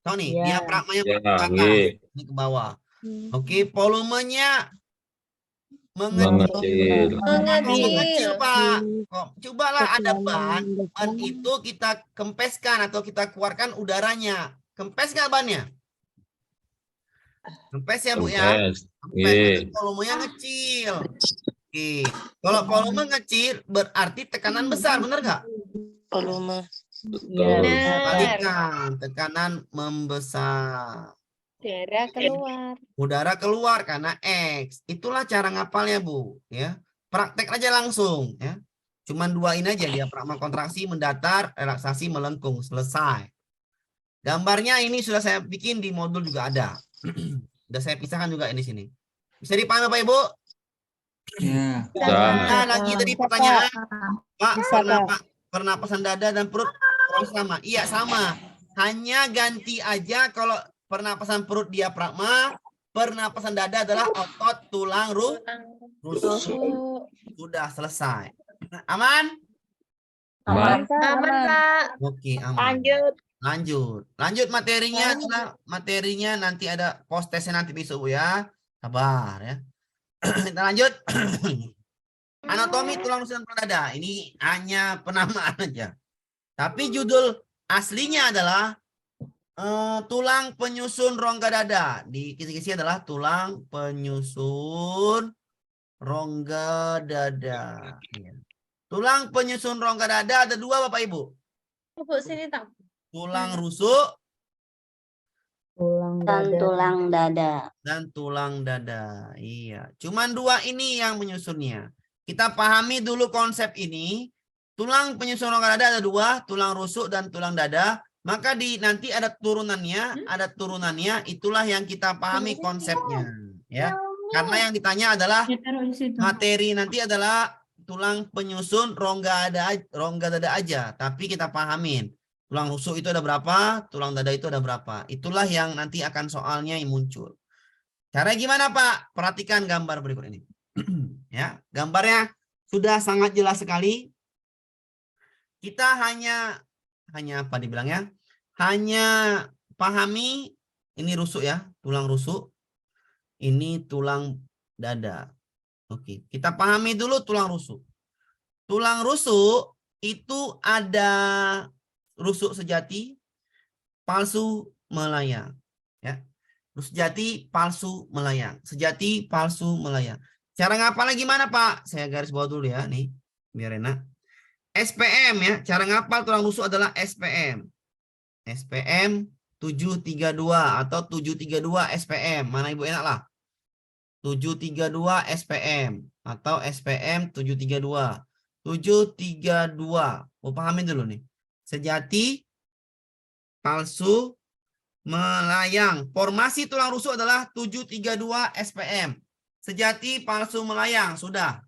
Tahu nih, diafragmanya ke atas, ini ke bawah. Oke, volumenya mengecil Pak. Cobalah ada ban itu kita kempeskan atau kita keluarkan udaranya. Kempes nggak bannya? Kempes ya Bu ya. Kempes, volumenya ngecil. Oke. Kalau volume ngecil berarti tekanan besar, benar nggak? Balikan, tekanan membesar. Udara keluar. Udara keluar karena X. Itulah cara ngapalnya Bu, ya. Praktek aja langsung ya. Cuman dua ini aja, diafragma kontraksi, mendatar, relaksasi, melengkung, selesai. Gambarnya ini sudah saya bikin di modul juga ada. Sudah saya pisahkan juga ini sini. Bisa dipahami Bapak Ibu? Ya. Nah, lagi tadi pertanyaan, Pak, Bisa, Kak. pernapasan dada dan perut sama? Iya, sama. Hanya ganti aja kalau pernapasan perut diafragma, pernapasan dada adalah otot tulang rusuk. Sudah selesai. Aman? Aman, Kak, Aman, aman. Kak. Oke, aman. Lanjut materinya adalah materinya nanti ada post testnya nanti besok Bu ya. Sabar ya. Kita lanjut. Anatomi tulang rusuk dan tulang dada. Ini hanya penamaan aja. Tapi judul aslinya adalah tulang penyusun rongga dada. Di kisi-kisi adalah tulang penyusun rongga dada. Ya. Tulang penyusun rongga dada ada dua Bapak Ibu. Bu, sini tak. Tulang rusuk Tulang Dan dada. tulang dada. dan tulang dada. Iya, cuman dua ini yang menyusunnya. Kita pahami dulu konsep ini. Tulang penyusun rongga dada ada dua, tulang rusuk dan tulang dada. Maka nanti ada turunannya, itulah yang kita pahami konsepnya, ya. Karena yang ditanya adalah materi nanti adalah tulang penyusun rongga dada aja, tapi kita pahamin. Tulang rusuk itu ada berapa, tulang dada itu ada berapa. Itulah yang nanti akan soalnya yang muncul. Cara gimana Pak? Perhatikan gambar berikut ini. Ya, gambarnya sudah sangat jelas sekali. Kita hanya apa dibilangnya? Hanya pahami ini rusuk ya, tulang rusuk. Ini tulang dada. Oke, kita pahami dulu tulang rusuk. Tulang rusuk itu ada rusuk sejati, palsu, melayang. Ya. Rusuk sejati, palsu, melayang. Sejati, palsu, melayang. Cara ngapalnya gimana Pak? Saya garis bawah dulu ya, nih, biar enak. SPM ya, cara ngapal tulang rusuk adalah SPM. SPM 732 atau 732 SPM. Mana Ibu enak lah. 732 SPM atau SPM 732. 732. Oh, pahamin dulu nih. Sejati, palsu, melayang. Formasi tulang rusuk adalah 732 SPM. Sejati, palsu, melayang. Sudah.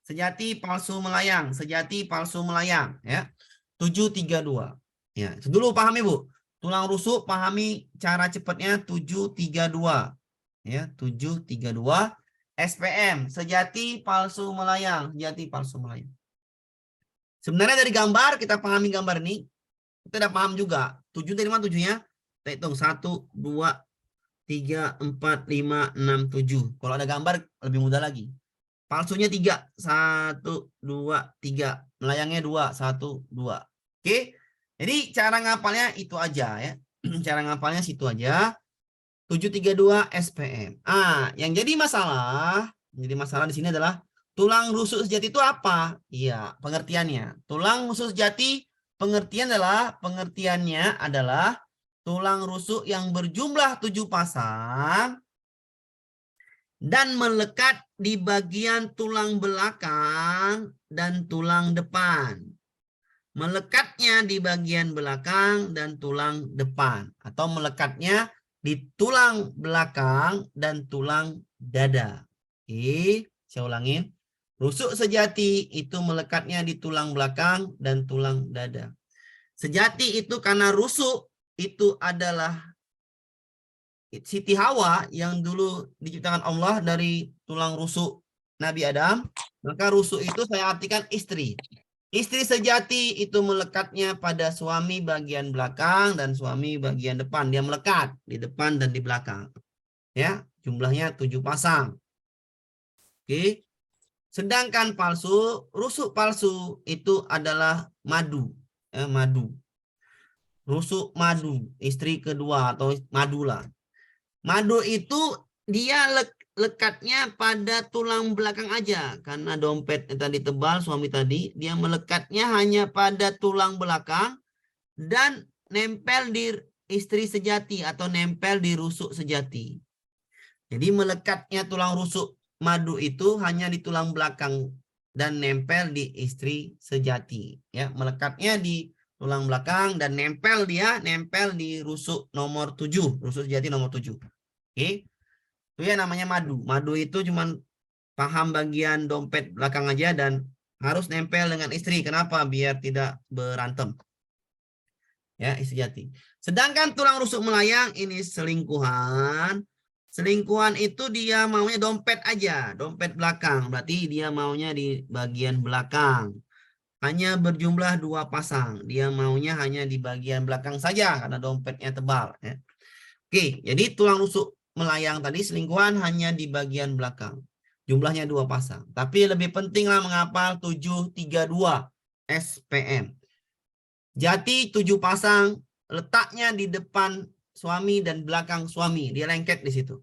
Sejati, palsu, melayang. Sejati, palsu, melayang. Ya. 732. Ya. Dulu pahami Bu. Tulang rusuk pahami cara cepatnya 732. Ya. 732. SPM. Sejati, palsu, melayang. Sejati, palsu, melayang. Sebenarnya dari gambar, kita pahami gambar ini. Kita udah paham juga. 7 dari mana 7-nya? Kita hitung. 1, 2, 3, 4, 5, 6, 7. Kalau ada gambar, lebih mudah lagi. Palsunya 3. 1, 2, 3. Melayangnya 2. 1, 2. Oke. Jadi cara ngapalnya itu aja ya. Cara ngapalnya situ aja. 732 SPM. Yang jadi masalah di sini adalah tulang rusuk sejati itu apa? Iya, pengertiannya. Tulang rusuk sejati pengertiannya adalah tulang rusuk yang berjumlah 7 pasang dan melekat di bagian tulang belakang dan tulang depan. Melekatnya di bagian belakang dan tulang depan. Atau melekatnya di tulang belakang dan tulang dada. Oke, saya ulangin. Rusuk sejati itu melekatnya di tulang belakang dan tulang dada. Sejati itu karena rusuk itu adalah Siti Hawa yang dulu diciptakan Allah dari tulang rusuk Nabi Adam. Maka rusuk itu saya artikan istri. Istri sejati itu melekatnya pada suami bagian belakang dan suami bagian depan. Dia melekat di depan dan di belakang. Ya, jumlahnya 7 pasang. Oke. Sedangkan palsu, rusuk palsu itu adalah madu. Madu. Rusuk madu, istri kedua atau madu lah. Madu itu dia lekatnya pada tulang belakang aja. Karena dompet tadi tebal, suami tadi, dia melekatnya hanya pada tulang belakang dan nempel di istri sejati atau nempel di rusuk sejati. Jadi melekatnya tulang rusuk madu itu hanya di tulang belakang dan nempel di istri sejati. Ya, melekatnya di tulang belakang dan nempel di rusuk nomor 7, rusuk sejati nomor 7. Oke. Itu ya namanya madu. Madu itu cuman paham bagian dompet belakang aja dan harus nempel dengan istri. Kenapa? Biar tidak berantem. Ya, istri sejati. Sedangkan tulang rusuk melayang ini selingkuhan. Selingkuhan itu dia maunya dompet aja, dompet belakang. Berarti dia maunya di bagian belakang. Hanya berjumlah 2 pasang. Dia maunya hanya di bagian belakang saja karena dompetnya tebal. Ya. Oke, jadi tulang rusuk melayang tadi selingkuhan hanya di bagian belakang. Jumlahnya 2 pasang. Tapi lebih pentinglah menghafal 732 SPM. Jati 7 pasang, letaknya di depan suami dan belakang suami. Dia lengket di situ.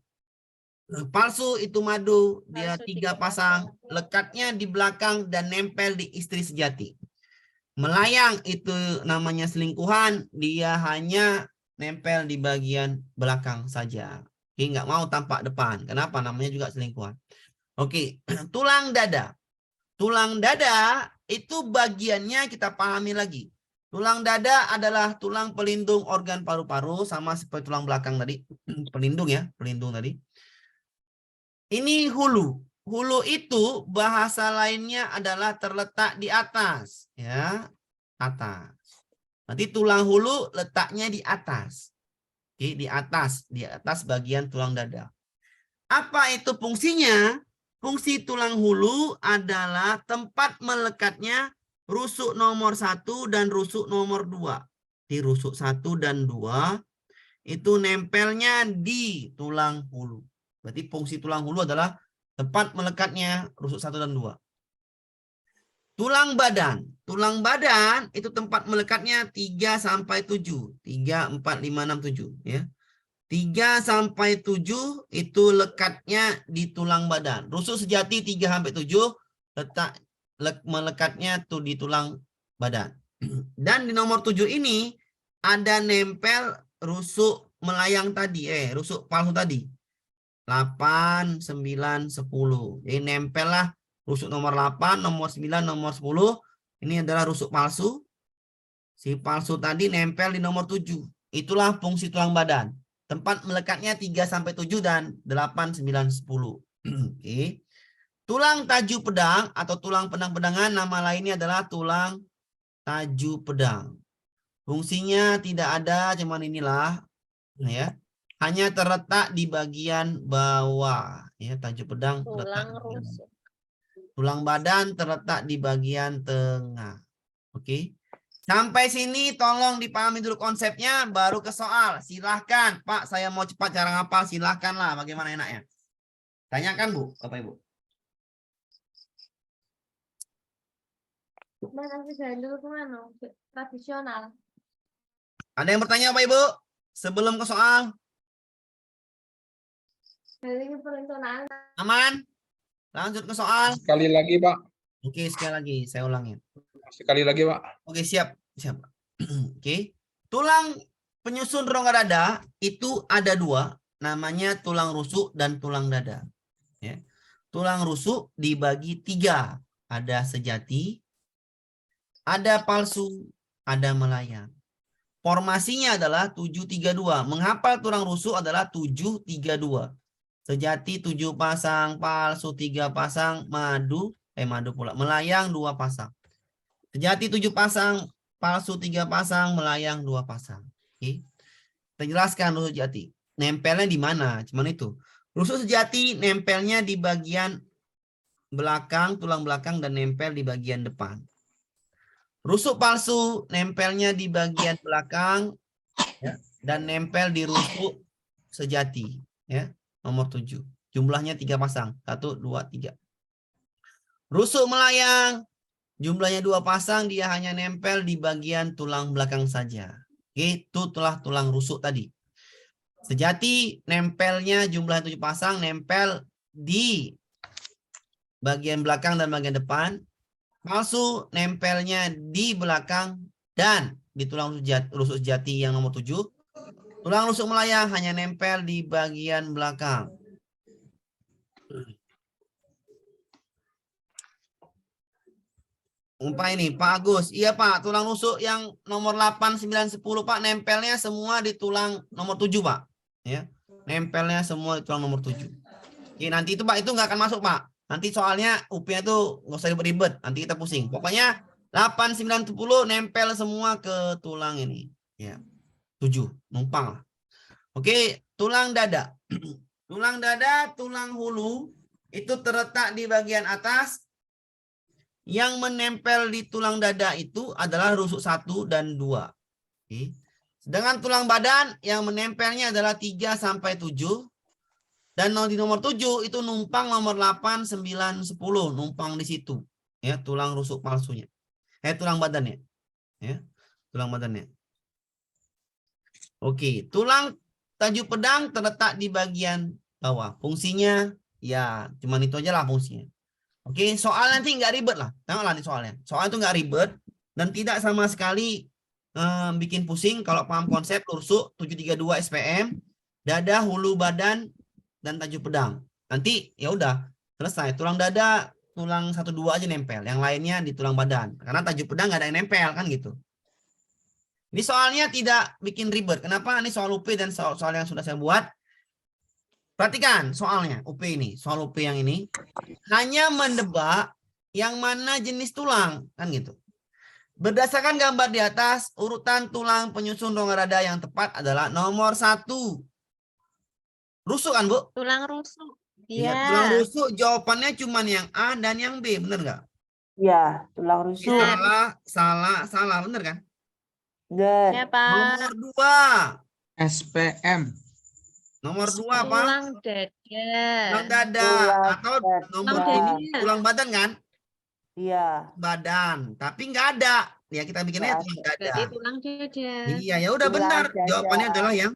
Palsu itu madu, dia Palsu 3 3 pasang, lekatnya di belakang dan nempel di istri sejati. Melayang itu namanya selingkuhan, dia hanya nempel di bagian belakang saja. Oke, nggak mau tampak depan. Kenapa? Namanya juga selingkuhan. Oke, tulang dada. Tulang dada itu bagiannya kita pahami lagi. Tulang dada adalah tulang pelindung organ paru-paru sama seperti tulang belakang tadi. Pelindung ya, pelindung tadi. Ini hulu. Hulu itu bahasa lainnya adalah terletak di atas, ya, atas. Nanti tulang hulu letaknya di atas. Oke, di atas bagian tulang dada. Apa itu fungsinya? Fungsi tulang hulu adalah tempat melekatnya rusuk nomor 1 dan rusuk nomor 2. Di rusuk 1 dan 2 itu nempelnya di tulang hulu. Berarti fungsi tulang hulu adalah tempat melekatnya rusuk 1 dan 2. Tulang badan. Tulang badan itu tempat melekatnya 3 sampai 7. 3, 4, 5, 6, 7. Ya. 3 sampai 7 itu lekatnya di tulang badan. Rusuk sejati 3 sampai 7 melekatnya tuh di tulang badan. Dan di nomor 7 ini ada nempel rusuk melayang tadi, rusuk palsu tadi. 8, 9, 10. Jadi nempel lah rusuk nomor 8, nomor 9, nomor 10. Ini adalah rusuk palsu. Si palsu tadi nempel di nomor 7. Itulah fungsi tulang badan. Tempat melekatnya 3 sampai 7 dan 8, 9, 10. Oke. Tulang taju pedang atau tulang pedang-pedangan nama lainnya adalah tulang taju pedang. Fungsinya tidak ada, cuman inilah ya. Hanya terletak di bagian bawah ya, taju pedang terletak Tulang rusuk. tulang badan terletak di bagian tengah. Oke. Sampai sini tolong dipahami dulu konsepnya, baru ke soal. Silahkan, Pak, saya mau cepat cara ngapal, silahkanlah, bagaimana enaknya. Tanyakan, Bu, Bapak Ibu. Mana sih dulu kemana? Tradisional. Ada yang bertanya, Bapak Ibu? Sebelum ke soal. Dari perencanaan. Aman? Lanjut ke soal. Sekali lagi, Pak. Oke, sekali lagi, saya ulangin. Sekali lagi, Pak. Oke, siap. Oke. Tulang penyusun rongga dada itu ada 2, namanya tulang rusuk dan tulang dada. Ya. Tulang rusuk dibagi 3, ada sejati, ada palsu, ada melayang. Formasinya adalah 732. Menghafal tulang rusuk adalah 732. Sejati 7 pasang, palsu 3 pasang, madu pula. Melayang 2 pasang. Sejati 7 pasang, palsu 3 pasang, melayang 2 pasang. Oke. Kita jelaskan rusuk sejati. Nempelnya di mana? Cuman itu. Rusuk sejati nempelnya di bagian belakang, tulang belakang dan nempel di bagian depan. Rusuk palsu nempelnya di bagian belakang ya, dan nempel di rusuk sejati ya, nomor 7. Jumlahnya 3 pasang. 1, 2, 3. Rusuk melayang jumlahnya 2 pasang, dia hanya nempel di bagian tulang belakang saja. Itu telah tulang rusuk tadi. Sejati nempelnya jumlah 7 pasang, nempel di bagian belakang dan bagian depan. Palsu nempelnya di belakang dan di tulang rusuk sejati yang nomor 7. Tulang rusuk melayang hanya nempel di bagian belakang. Pak ini, Pak Agus. Iya Pak, tulang rusuk yang nomor 8, 9, 10 Pak, nempelnya semua di tulang nomor 7 Pak. Ya, nempelnya semua di tulang nomor 7. Oke, nanti itu Pak, itu nggak akan masuk Pak. Nanti soalnya UP-nya tuh nggak usah ribet-ribet, nanti kita pusing. Pokoknya 8, 9, 10 nempel semua ke tulang ini. Ya, 7, numpang lah. Oke, tulang dada. Tulang dada, tulang hulu, itu terletak di bagian atas. Yang menempel di tulang dada itu adalah rusuk 1 dan 2. Oke. Sedangkan tulang badan yang menempelnya adalah 3 sampai 7. Dan di nomor 7 itu numpang nomor 8, 9, 10. Numpang di situ. Ya, tulang rusuk palsunya. Tulang badannya. Ya, tulang badannya. Oke, tulang taju pedang terletak di bagian bawah. Fungsinya, ya cuman itu aja lah fungsinya. Oke, soal nanti nggak ribet lah. Tengoklah nih soalnya. Soal itu nggak ribet dan tidak sama sekali bikin pusing kalau paham konsep rusuk 732 SPM, dada, hulu badan, dan taju pedang. Nanti ya udah selesai. Tulang dada, tulang 1, 2 aja nempel. Yang lainnya di tulang badan. Karena taju pedang nggak ada yang nempel kan gitu. Ini soalnya tidak bikin ribet. Kenapa? Ini soal UP dan soal yang sudah saya buat. Perhatikan soalnya UP ini, soal UP yang ini hanya menebak yang mana jenis tulang kan gitu. Berdasarkan gambar di atas, urutan tulang penyusun rongga dada yang tepat adalah nomor 1. Rusuk kan Bu? Tulang rusuk. Iya, tulang rusuk jawabannya cuma yang A dan yang B, bener nggak? Iya, tulang rusuk. Salah, bener kan? Bener. Ya, Pak. Nomor 2. SPM. Nomor 2 apa? Tulang dada. Tulang dada Tulang atau nomor dada. ini tulang badan kan? Iya. Badan, tapi nggak ada. Ya kita bikinnya tulang dada. Berarti tulang dada. Iya, ya udah Tulang benar. dada. Jawabannya adalah yang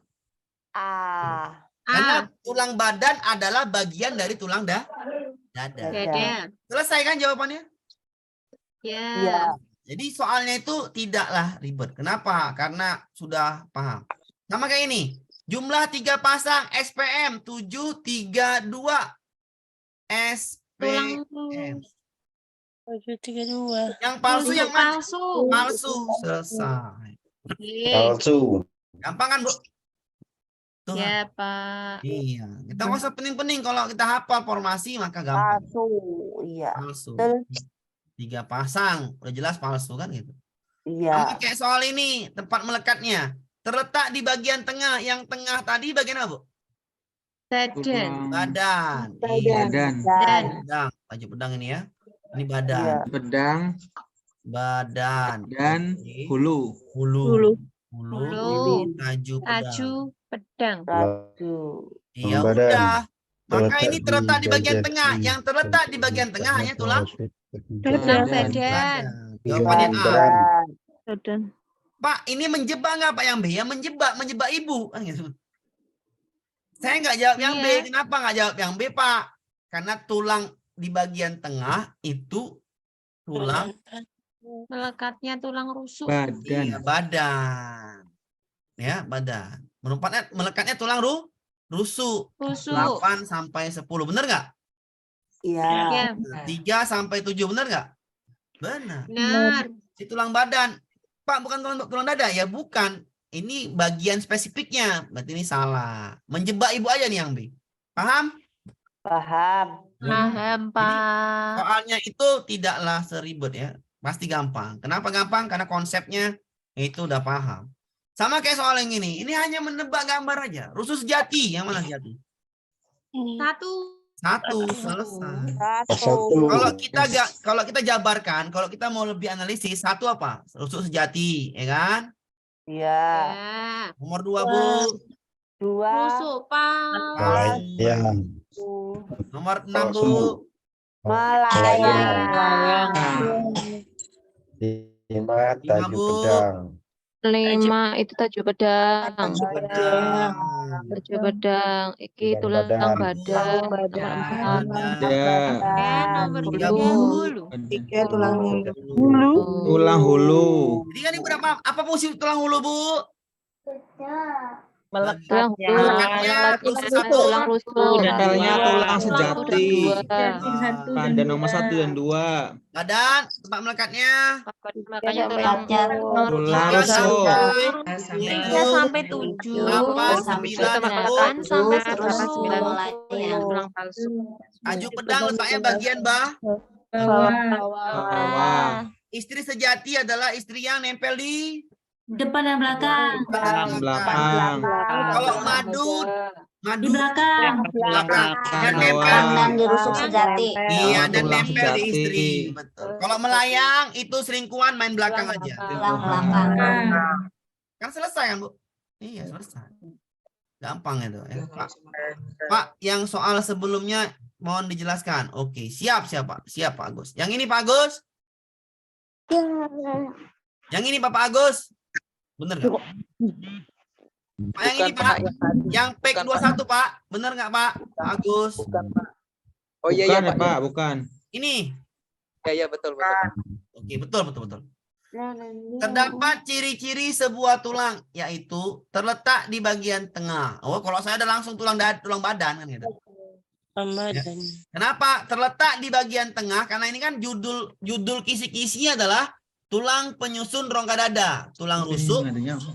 karena tulang badan adalah bagian dari tulang dada. Dada. Selesai kan jawabannya? Ya. Iya. Jadi soalnya itu tidaklah ribet. Kenapa? Karena sudah paham. Sama kayak ini. Jumlah 3 pasang SPM 732 SPM. 732. Yang palsu yang mana? Palsu. Palsu. Selesai. Palsu. Gampang kan, Bu? Tuh. Ya, Pak. Iya. Kita nggak usah pening-pening. Kalau kita hafal formasi maka gampang. Palsu. Iya. Palsu. Betul. 3 pasang. Udah jelas palsu kan gitu. Iya. Sama kayak soal ini. Tempat melekatnya. Terletak di bagian tengah. Yang tengah tadi bagian apa, Bu? Badan. Badan. Iya. Badan. Pedang. Baju pedang ini ya. Ini badan. Iya. Pedang Badan. dan Oke. hulu. Hulu. Hulu. Ini taju pedang. Taju pedang. Satu. Iya Badan. udah. Maka Terletak ini terletak di bagian bagian tengah. Yang terletak di bagian tengah hanya tulang Tulang Badan. badan. Jawabannya A. Badan. Badan. Pak, ini menjebak nggak Pak yang B? Yang menjebak ibu. Kan gitu. Saya nggak jawab yang B. Iya. Kenapa nggak jawab yang B, Pak? Karena tulang di bagian tengah itu tulang Melekatnya tulang rusuk. iya, Badan. badan. Ya, badan. Melekatnya tulang rusuk. Rusuk. 8 sampai 10. Benar nggak? Iya. Ya, 3 sampai 7. Benar nggak? Benar. benar. Di tulang badan. Pak, bukan tulang dada. Ya, bukan. Ini bagian spesifiknya. Berarti ini salah. Menjebak ibu aja nih yang B. Paham? Paham. Paham, Pak. Soalnya itu tidaklah seribet ya. Pasti gampang. Kenapa gampang? Karena konsepnya itu udah paham. Sama kayak soal yang ini. Ini hanya menebak gambar aja. Rusuk sejati. Yang mana sejati? Satu. Selesai. Satu. Kalau kita jabarkan, kalau kita mau lebih analisis, satu apa? Rusuk sejati, ya kan? Iya. Ya. Nomor 2, Bu. 2. Rusuk, Pak. Melayang. Nomor 6, Bu. Melayang. 5 taju Bu. pedang. 5 itu taju pedang. Pedang. Taju pedang. Iki tulang Badan. badan. Nomor 4. Nomor 3 Bu. hulu. Tulang hulu. Jadi kan ini berapa? Apa fungsi tulang hulu, Bu? Tulang Melekatnya rusuk satu. tulang rusuk. Nempelnya tulang Satu dan sejati. dua. Pada nomor 1 dan 2. Badan tempat melekatnya. Makanya tulang Tulang Tiga rusuk. sampai 3 sampai 7. 8, 9, 8 sampai Terus 10. tulang palsu. Aju pedang letaknya bagian Bawah. Istri sejati adalah istri yang nempel di Depan dan belakang. Belakang. Kalau madut Di belakang. belakang dan nempel Bawah. Dan dirusuk sejati. iya dan Tulang nempel di sejati. istri. Betul. Kalau melayang itu selingkuhan main belakang aja. Tulang belakang. Kan selesai kan, Bu? Iya, selesai. Gampang itu ya, Pak. Pak, yang soal sebelumnya mohon dijelaskan. Oke, siap siapa? Siap Pak Agus. Yang ini Pak Agus? Yang ini Bapak Agus? Bener nggak? Pak, yang ini Pak? Yang PEK 21 Pak? Bener nggak Pak? Pak Agus? Oh iya iya Bukan ya, Pak. Pak, bukan. Ini? Iya betul betul. Oke, betul. Terdapat ciri-ciri sebuah tulang, yaitu terletak di bagian tengah. Oh, kalau saya ada langsung tulang badan kan gitu. Ya. Kenapa terletak di bagian tengah? Karena ini kan judul kisi-kisinya adalah tulang penyusun rongga dada, tulang rusuk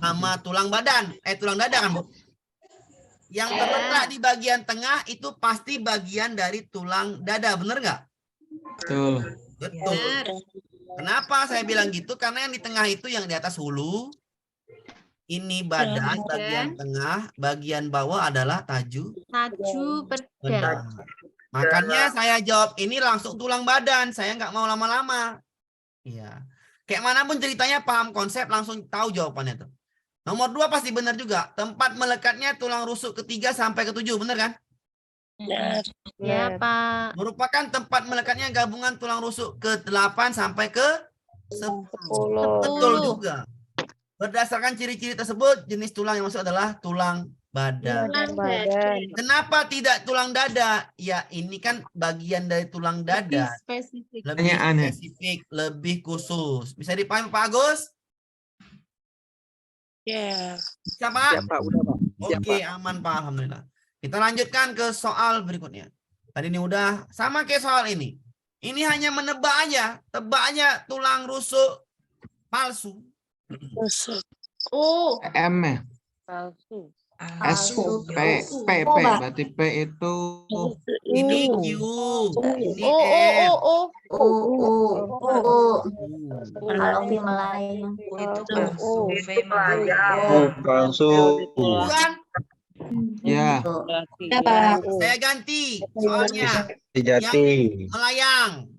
sama tulang badan. Tulang dada kan, Bu? Yang terletak di bagian tengah itu pasti bagian dari tulang dada, bener nggak? Betul. Betul. Kenapa saya bilang gitu? Karena yang di tengah itu yang di atas hulu, ini badan bagian tengah, bagian bawah adalah taju bedang. bedah. Makanya saya jawab ini langsung tulang badan. Saya nggak mau lama-lama. Iya. Kayak manapun ceritanya paham konsep langsung tahu jawabannya tuh. Nomor 2 pasti benar juga. Tempat melekatnya tulang rusuk ke-3 sampai ke-7, benar kan? Ya, Pak. Merupakan tempat melekatnya gabungan tulang rusuk ke-8 sampai ke-10. Betul juga. Berdasarkan ciri-ciri tersebut, jenis tulang yang masuk adalah tulang badan. Kenapa tidak tulang dada? Ya, ini kan bagian dari tulang dada. Spesifik. Lebih Pertanyaannya. spesifik, lebih khusus. Bisa dipahami Pak Agus? Bisa Pak? Ya Pak udah Pak. Ya, Oke, Pak. aman Pak. Alhamdulillah. Kita lanjutkan ke soal berikutnya. Tadi ini udah sama kayak soal ini. Ini hanya menebak aja. Tebak aja tulang rusuk palsu. M ya? S P P P berarti P itu Ini Q. Ini M. Kalau V melayang. Itu palsu. V melayang. Palsu. Bukan? ya Saya ganti soalnya. Sejati. Melayang.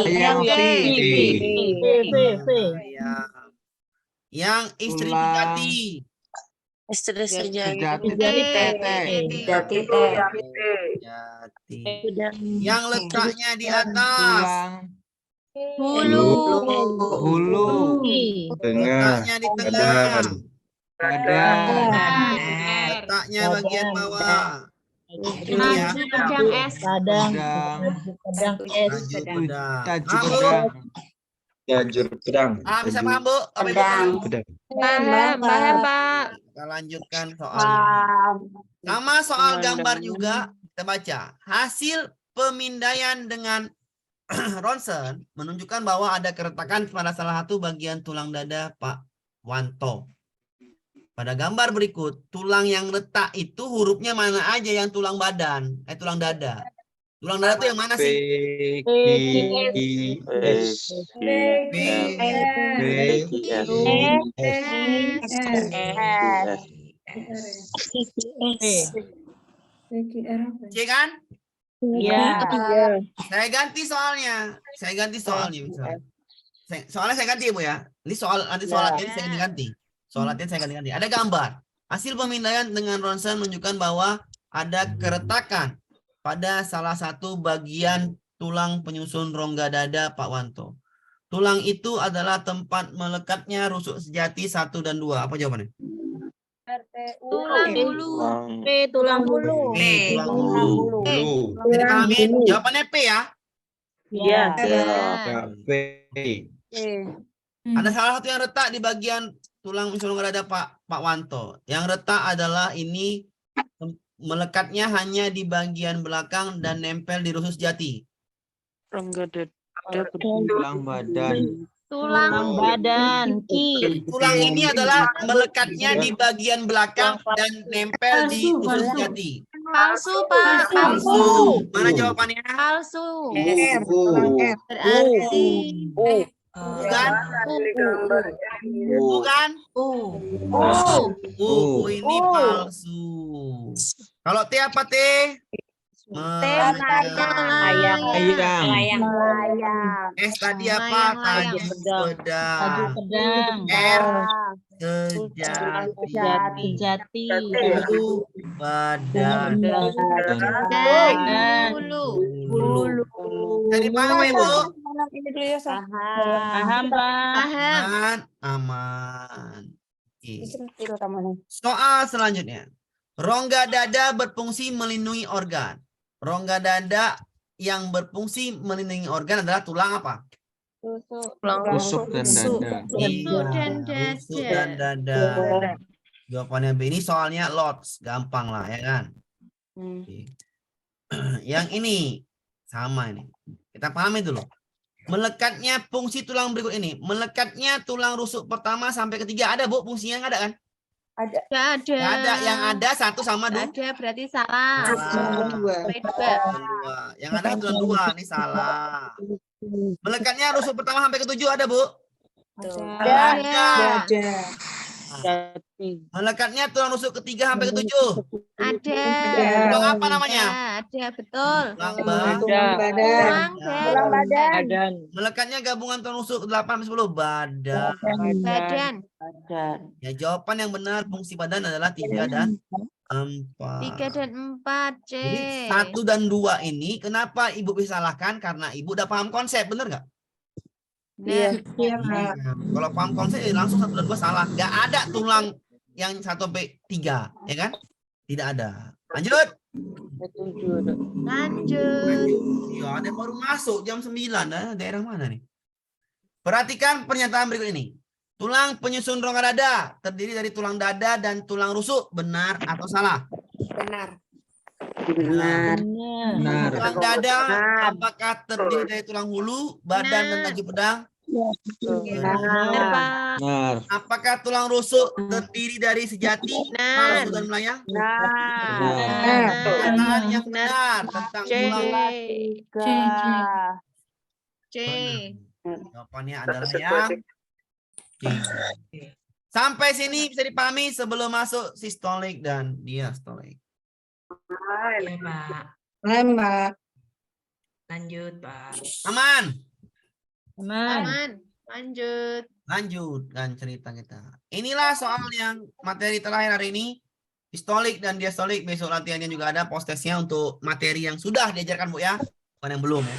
yang T. Melayang. Yang istri Tulang. sejati. Sejati T. Sejati T. Sejati. Yang letaknya di atas. Tulang hulu Tengah. Letaknya di tengah. badan Letaknya bagian bawah. Ini ya. Pedang S. pedang Taju pedang. taju Paham, Bu? pedang Tajur pedang. Bisa paham, Bu? Apa Ibu Pedang. paham? Pedang. Paham, Pak. Kita lanjutkan soalnya. Sama soal gambar juga. Kita baca. Hasil pemindaian dengan ronsen menunjukkan bahwa ada keretakan pada salah satu bagian tulang dada Pak Wanto. Pada gambar berikut, tulang yang retak itu hurufnya mana aja yang tulang badan? Tulang dada. Tulang dada itu yang mana P, sih? I, S, B, C kan? Saya ganti soalnya. Misalnya. Soalnya saya ganti Bu ya. Ini soal nanti soal latihan saya ganti. Soal latihan saya ganti. Ada gambar. Hasil pemindaian dengan ronsen menunjukkan bahwa ada keretakan pada salah satu bagian tulang penyusun rongga dada Pak Wanto. Tulang itu adalah tempat melekatnya rusuk sejati 1 dan 2. Apa jawabannya? Tulang hulu. Tulang bulu. P, tulang hulu. Jadi pahamin? Jawabannya P ya. P, Ada salah satu yang retak di bagian tulang penyusun rongga dada Pak Wanto. Yang retak adalah ini melekatnya hanya di bagian belakang dan nempel di rusuk sejati. Rongga dada Tulang badan. Tulang badan, ki. Tulang ini adalah melekatnya di bagian belakang dan nempel di rusuk sejati. palsu, Pak. Palsu. Mana jawabannya? Palsu. Berarti Bukan. bukan? Ini palsu. Kalau T apa T? Ayam. S tadi apa? Tajuk pedang. R sejati. Badan. Bulu. Dari mana Ibu? Paham, Pak. Paham. Aman. Oke. Soal selanjutnya. Rongga dada berfungsi melindungi organ. Rongga dada yang berfungsi melindungi organ adalah tulang apa? Rusuk dan dada. Rusuk dan dada. Jawabannya B. Ini soalnya lots, gampang lah ya kan. Oke. Yang ini sama ini. Kita pahami dulu. Melekatnya fungsi tulang berikut ini. Melekatnya tulang rusuk pertama sampai ketiga ada Bu fungsinya nggak ada kan? Nggak ada. Nggak ada. Yang ada 1 sama 2. Ada berarti salah. Dua. Yang ada 1 dan 2 ini salah. Melekatnya rusuk pertama sampai ke 7 ada Bu? Ada. Melekatnya tulang rusuk ketiga sampai ke 7. Ada. Tulang apa namanya? Ada, betul. Tulang badan. Melekatnya gabungan tulang rusuk 8 sampai 10 badan. Badan. Ya, jawaban yang benar fungsi badan adalah 3 dan 4. 3 dan 4, C. Jadi 1 dan 2 ini kenapa Ibu bisa salahkan? Karena Ibu udah paham konsep, bener nggak? Nah, Kalau paham konsep ya langsung 1 dan 2 salah. Nggak ada tulang yang 1 sampai 3, ya kan? Tidak ada. Lanjut. lanjut. Ya, ada yang baru masuk jam 9. Daerah mana nih? Perhatikan pernyataan berikut ini. Tulang penyusun rongga dada terdiri dari tulang dada dan tulang rusuk. Benar atau salah? Benar. Benar. Tulang dada apakah terdiri dari tulang hulu, badan dan tajuk pedang? Benar, Pak. Benar. Apakah tulang rusuk terdiri dari sejati, Benar. palsu dan melayang? Benar. Pernyataan yang benar tentang C. tulang. C. Jawabannya adalah yang C. Sampai sini bisa dipahami sebelum masuk sistolik dan diastolik. Iya, Pak. Lanjut, Pak. Aman. Aman. Lanjut. Lanjutkan cerita kita. Inilah soal yang materi terakhir hari ini. Sistolik dan diastolik. Besok latihannya juga ada post-testnya untuk materi yang sudah diajarkan Bu ya. Bukan yang belum ya.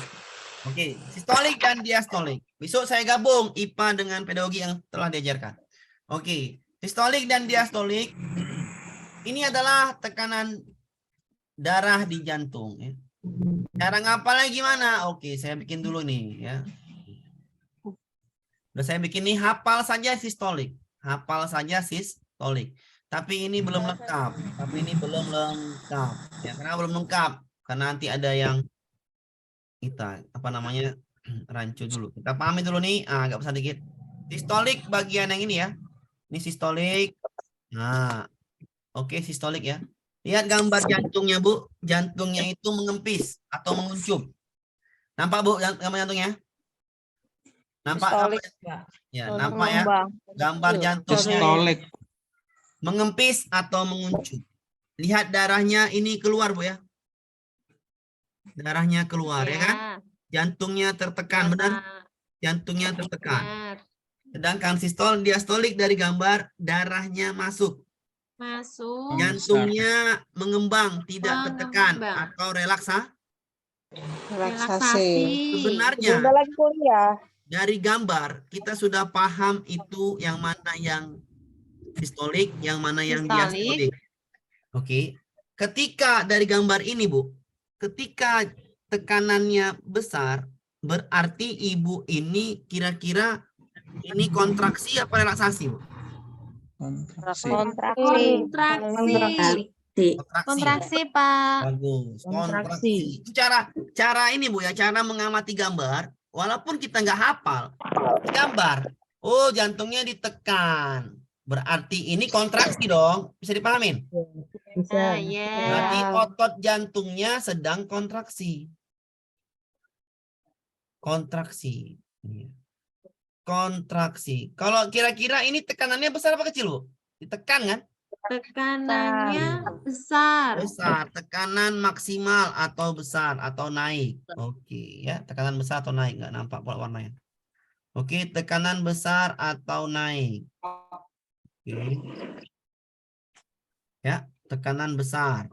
Oke, sistolik dan diastolik. Besok saya gabung IPA dengan pedagogi yang telah diajarkan. Oke, sistolik dan diastolik. Ini adalah tekanan darah di jantung ya. Cara ngapalnya gimana? Oke, saya bikin dulu nih ya. Udah saya bikin nih, hafal saja sistolik. Hafal saja sistolik. Tapi ini belum lengkap. Ya, karena belum lengkap. Karena nanti ada yang kita rancu dulu. Kita pahami dulu nih, agak besar dikit. Sistolik bagian yang ini ya. Ini sistolik. Nah, oke sistolik ya. Lihat gambar jantungnya Bu. Jantungnya itu mengempis atau menguncup. Nampak Bu gambar jantungnya? Nampak? Ya, nampak ya. Gambar jantungnya Sistolik. mengempis atau menguncup. Lihat darahnya ini keluar Bu ya. Darahnya keluar ya kan? Jantungnya tertekan, benar? Jantungnya tertekan. Benar. Sedangkan sistol diastolik dari gambar darahnya masuk. Masuk. Jantungnya mengembang, tidak tertekan Mengembang. atau Relaksasi. Sebenarnya lagi kuliah. dari gambar kita sudah paham itu yang mana yang sistolik, yang mana yang Sistolik. diastolik. Oke. Ketika dari gambar ini Bu, ketika tekanannya besar, berarti ibu ini kira-kira ini kontraksi apa relaksasi Bu? Kontraksi. Kontraksi. Kontraksi, Pak. Bagus. Kontraksi. Itu cara ini Bu ya, cara mengamati gambar. Walaupun kita nggak hafal, gambar. Oh, jantungnya ditekan. Berarti ini kontraksi dong. Bisa dipahamin? Nah, ya. Berarti otot jantungnya sedang kontraksi. Kontraksi. Iya. Kontraksi. Kalau kira-kira ini tekanannya besar apa kecil, Bu? Ditekan kan? Tekanannya besar. Besar. Tekanan maksimal atau besar atau naik. Oke, ya. Tekanan besar atau naik. Nggak nampak warnanya. Oke, tekanan besar atau naik. Oke. Ya, tekanan besar.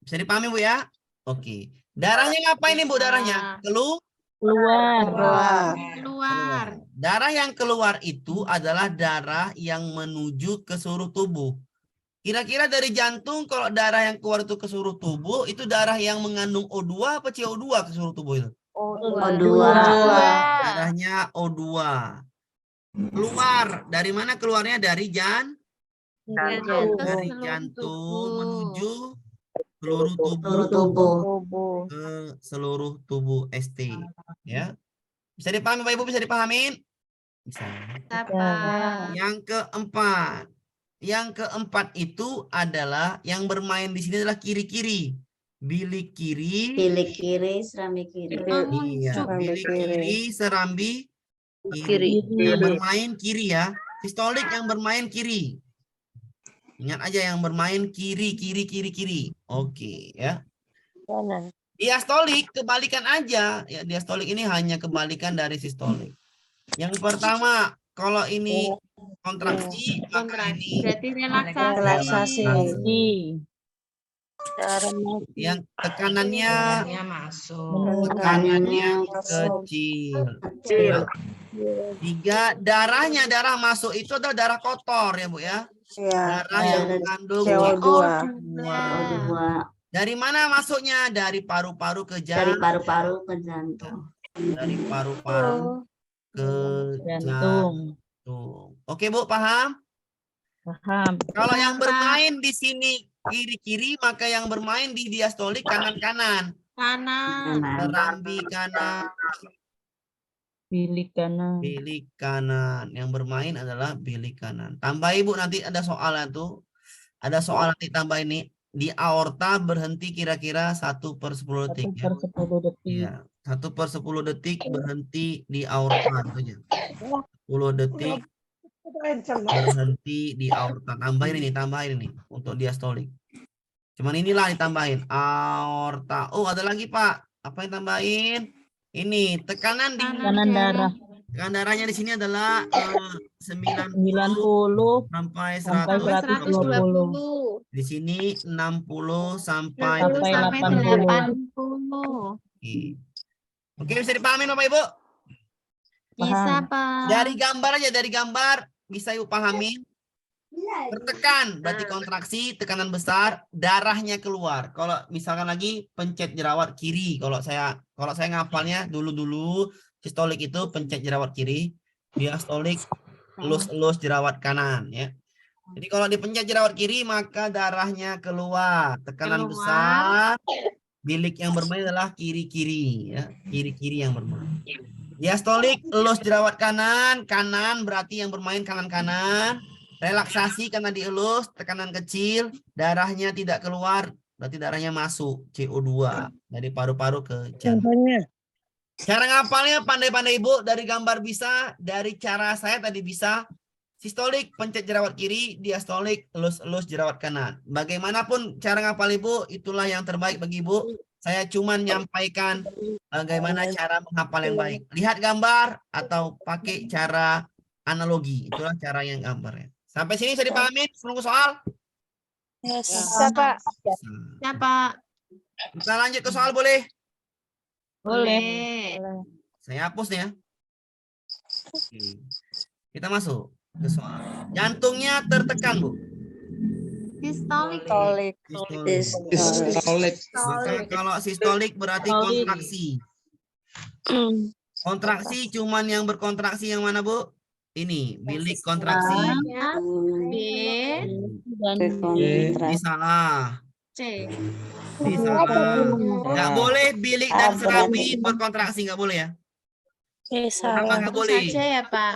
Bisa dipahami, Bu ya? Oke. Darahnya ngapain nih, Bu? Darahnya? Keluar. Darah yang keluar itu adalah darah yang menuju ke seluruh tubuh. Kira-kira dari jantung, kalau darah yang keluar itu ke seluruh tubuh, itu darah yang mengandung O2 apa CO2 ke seluruh tubuh itu? O2. Darahnya O2. Keluar. Dari mana keluarnya? Dari dari jantung menuju seluruh tubuh ke seluruh tubuh ST. Ya. Bisa dipahami Bapak Ibu? Bisa dipahamin? Bisa. Yang keempat itu adalah yang bermain di sini adalah kiri-kiri. Bilik kiri. Serambi kiri. Iya, bilik kiri, serambi kiri. Yang bermain kiri ya. Sistolik yang bermain kiri. Ingat aja yang bermain kiri. Oke, ya. Diastolik kebalikan aja. Ya, diastolik ini hanya kebalikan dari sistolik. Yang pertama, kalau ini kontraksi, maka ini Berarti relaksasi. yang tekanannya masuk. kecil. Tiga, darah masuk itu adalah darah kotor ya Bu ya. Darah yang mengandung CO2. Dari mana masuknya? Dari paru-paru ke jantung. Dari paru-paru ke jantung. Oke Bu, paham? Paham. Kalau yang bermain di sini kiri-kiri, maka yang bermain di diastolik kanan-kanan. Serambi kanan. Bilik kanan. Bilik kanan. Yang bermain adalah bilik kanan. Tambah Ibu nanti ada soalnya tuh. Ada soal nanti tambah ini. Di aorta berhenti kira-kira 1/10 detik. 1/10 detik. Iya. 1/10 detik berhenti di aorta. 10 detik berhenti di aorta. Tambahin ini untuk diastolik. Cuman inilah ditambahin aorta. Oh, ada lagi Pak. Apa yang tambahin? Ini tekanan di Tekanan darah. Tekanan darahnya di sini adalah 90 sampai 120. Di sini 60 sampai 80. Oke, bisa dipahami Bapak Ibu? Bisa, Pak. Dari gambar bisa Ibu pahami. Tertekan berarti kontraksi, tekanan besar, darahnya keluar. Kalau misalkan lagi pencet jerawat kiri, kalau saya ngapalnya dulu sistolik itu pencet jerawat kiri, diastolik elus jerawat kanan ya. Jadi kalau dipencet jerawat kiri maka darahnya keluar, tekanan besar, bilik yang bermain adalah kiri-kiri ya, kiri-kiri yang bermain. Diastolik elus jerawat kanan berarti yang bermain kanan-kanan. Relaksasi karena dielus, tekanan kecil, darahnya tidak keluar, berarti darahnya masuk, CO2 dari paru-paru ke jantung. Cara ngapalnya pandai-pandai Ibu, dari gambar bisa, dari cara saya tadi bisa, sistolik pencet jerawat kiri, diastolik elus jerawat kanan. Bagaimanapun cara ngapal Ibu, itulah yang terbaik bagi Ibu. Saya cuma menyampaikan bagaimana cara menghafal yang baik. Lihat gambar atau pakai cara analogi, itulah cara yang gambarnya. Sampai sini bisa dipahami? Menunggu soal? Bisa, Pak. Ya, Pak. Kita lanjut ke soal boleh? Boleh. Saya hapus nih ya. Oke. Kita masuk ke soal. Jantungnya tertekan, Bu. Sistolik. Maka kalau sistolik berarti kontraksi. Kontraksi cuman yang berkontraksi yang mana, Bu? ini bilik kontraksi. B, Dan Ini salah. C. Ini salah. Nggak boleh bilik dan serabi berkontraksi, nggak boleh ya. Apa nggak Satu boleh? saja ya, Pak.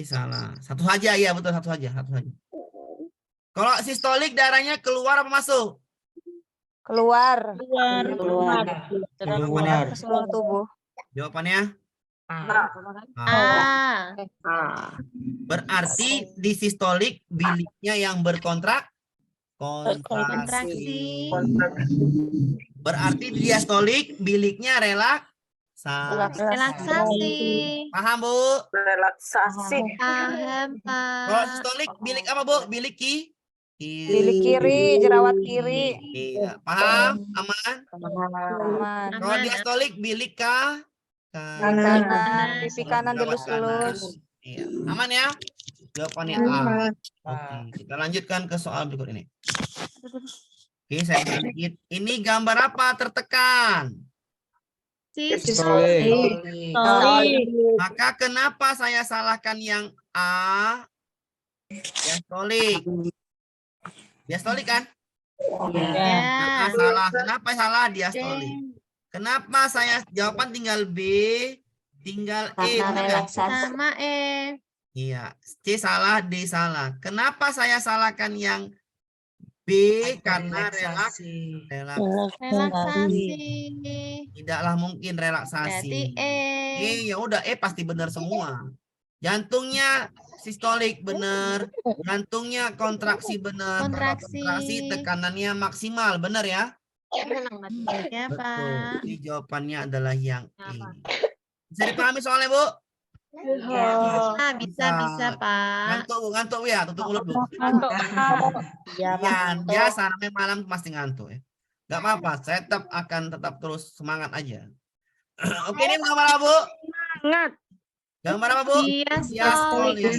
Salah. Satu saja ya, betul, satu saja. Kalau sistolik darahnya keluar apa masuk? Keluar. keluar. Keluar. Ke seluruh tubuh. Jawabannya A. berarti di sistolik biliknya yang berkontraksi. Kontraksi. Berarti di diastolik biliknya relaksasi. Relaksasi. Paham, Bu? Paham, Kalau Pak. sistolik bilik apa, Bu? Bilik Bilik kiri, jerawat kiri. Iya. Paham? Aman? Aman. Kalau diastolik bilik Kanan, pipi kanan Jerawat dilus-lus. kanan. Iya. Aman ya? Jawabannya A. Oke, kita lanjutkan ke soal berikut ini. Oke, saya sedikit. Ini gambar apa tertekan? Sistolik. Maka kenapa saya salahkan yang A? Diastolik. Diastolik kan? Ya. Nah, salah. Kenapa salah diastolik? Kenapa saya jawaban tinggal B, tinggal E? Karena benar nggak? relaksasi. Sama E. Iya, C salah, D salah. Kenapa saya salahkan yang B? Karena relaksasi. Relaksasi. Tidaklah mungkin relaksasi. Berarti E. Ya udah pasti benar semua. Jantungnya sistolik benar, jantungnya kontraksi benar, kontraksi tekanannya maksimal benar ya? Ya, Pak. Betul. Jadi jawabannya adalah yang E. Bisa dipahami soalnya, Bu? Bisa, Pak. Ngantuk ya, tutup mulut, Bu. Ya, Biasa namanya malam pasti ngantuk ya. Gak apa-apa, saya tetap terus semangat aja. Oke, ini gambar apa, Bu? Gambar apa, Bu? Diastolik.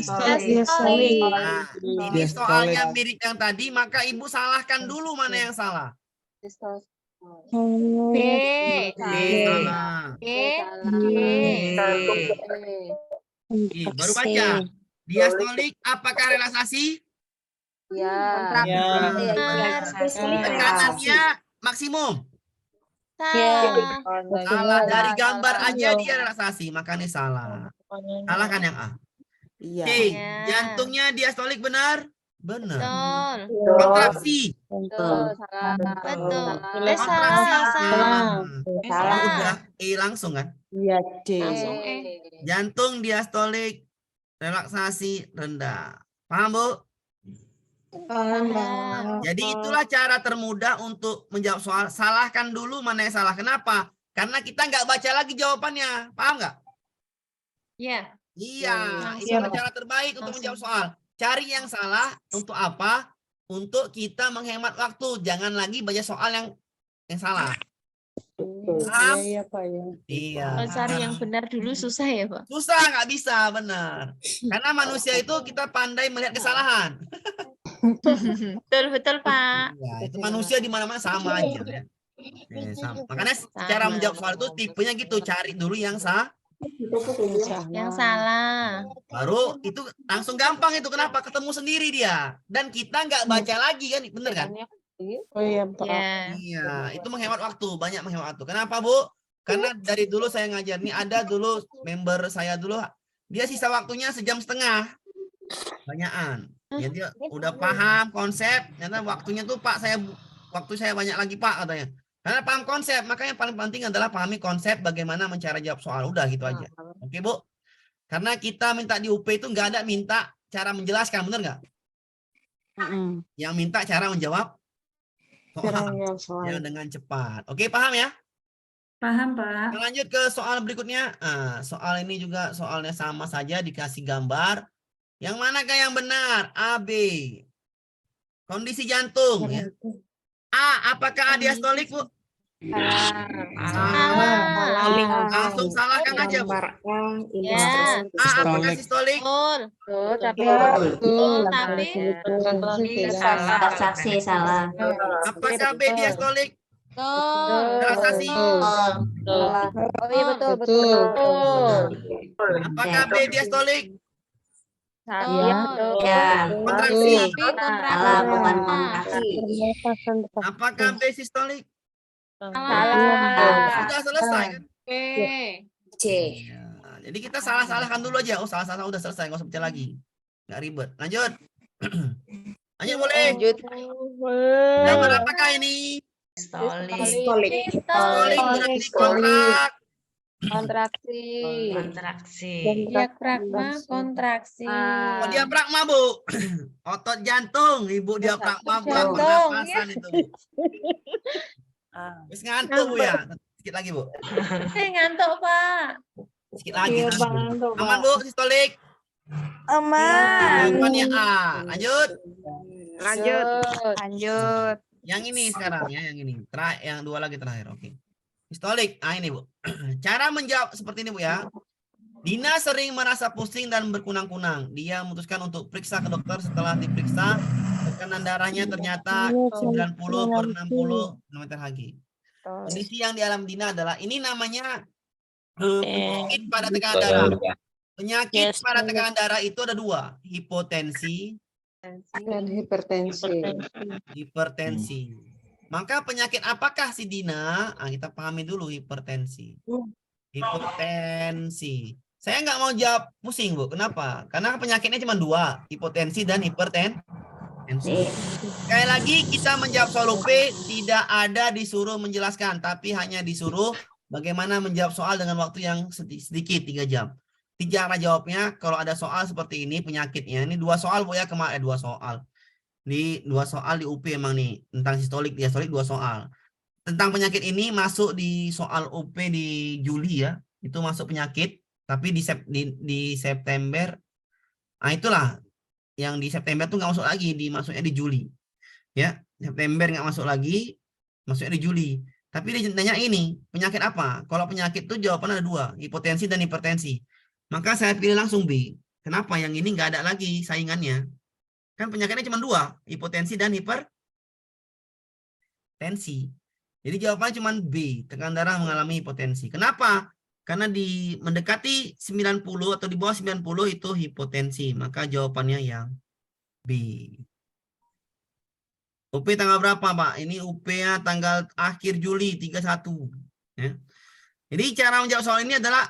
Nah, ini soalnya mirip yang tadi, maka Ibu salahkan dulu mana yang salah. B. Salah. Baru baca. Diastolik apakah relaksasi? Tekanannya maksimum. Salah. Dari gambar aja dia relaksasi, makanya salah. Salah kan yang A. Oke, jantungnya diastolik benar? Benar. Betul. Kontraksi. Betul. Salah. Salah. Udah langsung kan? Iya, D. Langsung E. Jantung diastolik, relaksasi rendah. Paham, Bu? Jadi itulah cara termudah untuk menjawab soal. Salahkan dulu mana yang salah. Kenapa? Karena kita nggak baca lagi jawabannya. Paham nggak? Ya. Iya. Itulah cara terbaik untuk menjawab soal. Cari yang salah untuk apa? Untuk kita menghemat waktu. Jangan lagi baca soal yang salah. Paham? Iya, Pak ya. Iya. Kalau cari yang benar dulu susah ya, Pak? Susah, nggak bisa, benar. Karena manusia itu kita pandai melihat kesalahan. Betul, Pak. Ya, itu manusia di mana-mana sama aja ya. Sama. Makanya cara menjawab soal itu tipenya gitu, cari dulu yang Yang salah. baru itu langsung gampang itu. Kenapa? Ketemu sendiri dia. Dan kita nggak baca lagi kan, bener kan? Oh iya, Pak. Ya. Iya, itu menghemat waktu, banyak menghemat waktu. Kenapa, Bu? Karena dari dulu saya ngajar nih, ada dulu member saya dulu, dia sisa waktunya 1,5 jam. Banyakan. Ya, dia udah paham konsep, ternyata waktunya tuh Pak, waktu saya banyak lagi Pak katanya. Karena paham konsep, makanya paling penting adalah pahami konsep bagaimana cara jawab soal. Udah gitu aja. Oke, Bu? Karena kita minta di UP itu nggak ada minta cara menjelaskan, bener nggak? Yang minta cara menjawab soal yang dengan cepat. Oke, paham ya? Paham, Pak. Kita lanjut ke soal berikutnya. Soal ini juga soalnya sama saja, dikasih gambar. Yang manakah yang benar? A, B. Kondisi jantung. Ya. A, apakah A diastolik, Bu? Langsung salahkan aja, Bu. Ya. A, apakah sistolik? Betul. Tapi Relaksasi salah. Apakah B diastolik? Relaksasi. Oh iya betul. Apakah B diastolik? Ya. Kontraksi. Salah, bukan kontraksi. Apakah B sistolik? Salah. Sudah selesai kan? C. Ya, jadi kita salah-salahkan dulu aja. Oh, salah-salah udah selesai, nggak usah baca lagi. Nggak ribet. Lanjut. Lanjut boleh. Lanjut. Zaman apakah ini? Distolik. Distolik. Distolik berarti kontrak. Kontraksi. Kontraksi. Diafragma kontraksi. Oh, diafragma, Bu. Otot jantung, Ibu diafragma buat Jantung, pernapasan itu, Bu. Wis ngantuk, Bu ya. Sedikit lagi, Bu. Ngantuk, Pak. Sedikit lagi. Aman, Bu, sistolik. Aman. Aman ya, A. Lanjut. Lanjut. Yang ini sekarang ya, yang ini. Yang dua lagi terakhir. Oke. Histolik. Ah, ini, Bu. Cara menjawab seperti ini, Bu ya. Dina sering merasa pusing dan berkunang-kunang. Dia memutuskan untuk periksa ke dokter. Setelah diperiksa, tekanan darahnya ternyata 90/60 nm/Hg. Kondisi yang dialami Dina adalah ini namanya penyakit pada tekanan darah. Penyakit pada tekanan darah itu ada dua, hipotensi Dan hipertensi. Maka penyakit apakah si Dina? Nah, kita pahami dulu hipertensi. Hipertensi. Saya nggak mau jawab pusing, Bu. Kenapa? Karena penyakitnya cuma dua, hipotensi dan hipertensi. Sekali lagi kita menjawab soal UP tidak ada disuruh menjelaskan, tapi hanya disuruh bagaimana menjawab soal dengan waktu yang sedikit 3 jam. Cara jawabnya kalau ada soal seperti ini penyakitnya ini 2 soal, Bu ya, kemarin 2 soal. Di 2 soal di UP emang nih tentang sistolik, diastolik 2 soal. Tentang penyakit ini masuk di soal UP di Juli ya. Itu masuk penyakit, tapi di September. Nah, itulah yang di September tuh nggak masuk lagi, masuknya di Juli. Ya, September nggak masuk lagi, masuknya di Juli. Tapi dia nanya ini, penyakit apa? Kalau penyakit tuh jawabannya ada 2, hipotensi dan hipertensi. Maka saya pilih langsung B. Kenapa? Yang ini nggak ada lagi saingannya. Kan penyakitnya cuma 2, hipotensi dan hipertensi. Jadi jawabannya cuma B, tekanan darah mengalami hipotensi. Kenapa? Karena mendekati 90 atau di bawah 90 itu hipotensi. Maka jawabannya yang B. UP tanggal berapa, Pak? Ini UP-nya tanggal akhir Juli 31. Ya. Jadi cara menjawab soal ini adalah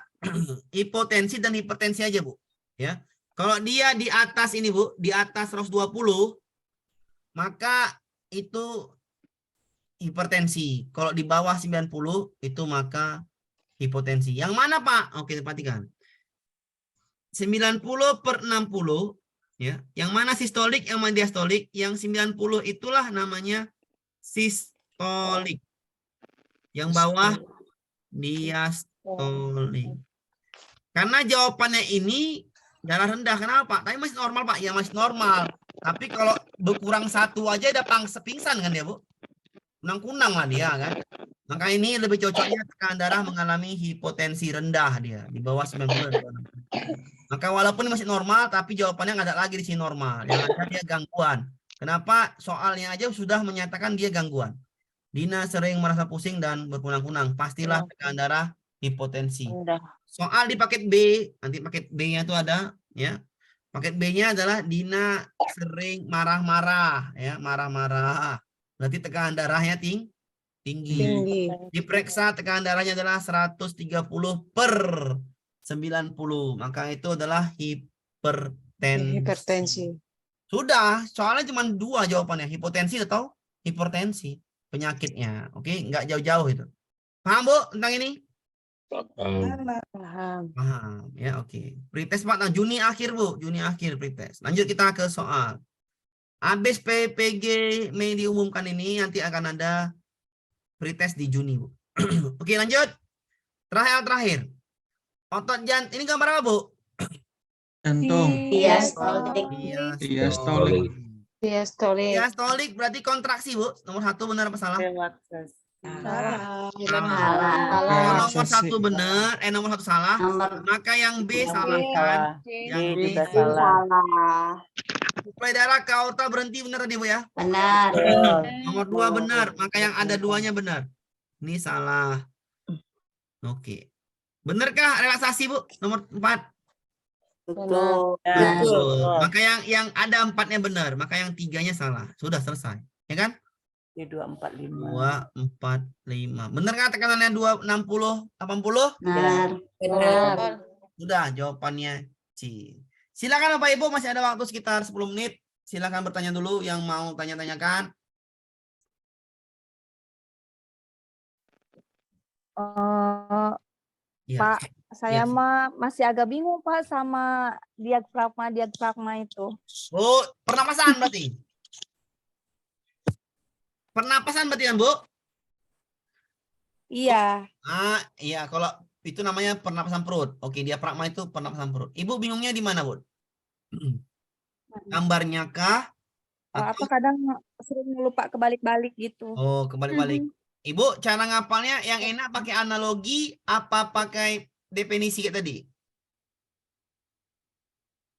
hipotensi dan hipertensi aja, Bu. Ya. Kalau dia di atas ini, Bu, di atas 120, maka itu hipertensi. Kalau di bawah 90 itu maka hipotensi. Yang mana, Pak? Oke, perhatikan. 90/60 ya. Yang mana sistolik, yang mana diastolik? Yang 90 itulah namanya sistolik. Yang bawah diastolik. Karena jawabannya ini darah rendah. Kenapa, Pak? Tapi masih normal, Pak. Ya masih normal. Tapi kalau berkurang 1 aja udah pingsan kan ya, Bu? Kunang-kunang lah dia kan. Maka ini lebih cocoknya tekanan darah mengalami hipotensi rendah dia. Di bawah 90. Maka walaupun masih normal, tapi jawabannya nggak ada lagi di sini normal. Yang ada dia gangguan. Kenapa? Soalnya aja sudah menyatakan dia gangguan. Dina sering merasa pusing dan berkunang-kunang. Pastilah tekanan darah hipotensi. Soal di paket B, nanti paket B-nya itu ada ya. Paket B-nya adalah Dina sering marah-marah ya, marah-marah. Berarti tekanan darahnya tinggi. Diperiksa tekanan darahnya adalah 130/90. Maka itu adalah hipertensi. Sudah, soalnya cuma 2 jawabannya, hipotensi atau hipertensi penyakitnya. Oke, nggak jauh-jauh itu. Paham, Bu, tentang ini? Paham. Paham ya, oke. Pretest Pak, nah, Juni akhir, Bu, Juni akhir pretest. Lanjut kita ke soal. Habis PPG Mei diumumkan ini nanti akan ada pretest di Juni, Bu. Oke, lanjut. Terakhir. Otot jantung ini gambar apa, Bu? Jantung. Diastolik. Diastolik. Diastolik berarti kontraksi, Bu. Nomor 1 benar apa salah? Salah. Kalau nomor 1 benar, nomor 1 salah, maka yang B salah kan? Yang B salah. Suplai darah ke aorta berhenti benar tadi, Bu ya? Benar. Nomor 2 benar, maka yang ada 2-nya benar. Ini salah. Oke. Benarkah relaksasi, Bu? Nomor 4. Betul. Maka yang ada 4-nya benar, maka yang 3-nya salah. Sudah selesai. Ya kan? 2, 4, 5. 2, 4, 5. Benar nggak tekanannya 2, 60, 80? Benar. Benar. Sudah, jawabannya C. Silakan Bapak Ibu, masih ada waktu sekitar 10 menit. Silakan bertanya dulu yang mau tanya-tanyakan. Ya. Pak, saya Ya. masih agak bingung Pak sama diafragma itu. Oh, pernapasan berarti. Pernapasan berarti kan, Bu? Iya. Iya, kalau itu namanya pernapasan perut. Oke, diafragma itu pernapasan perut. Ibu bingungnya di mana, Bu? Gambarnya kah? Apa kadang sering lupa kebalik-balik gitu. Oh, kebalik-balik. Ibu, cara ngapalnya yang enak pakai analogi apa pakai definisi kayak tadi?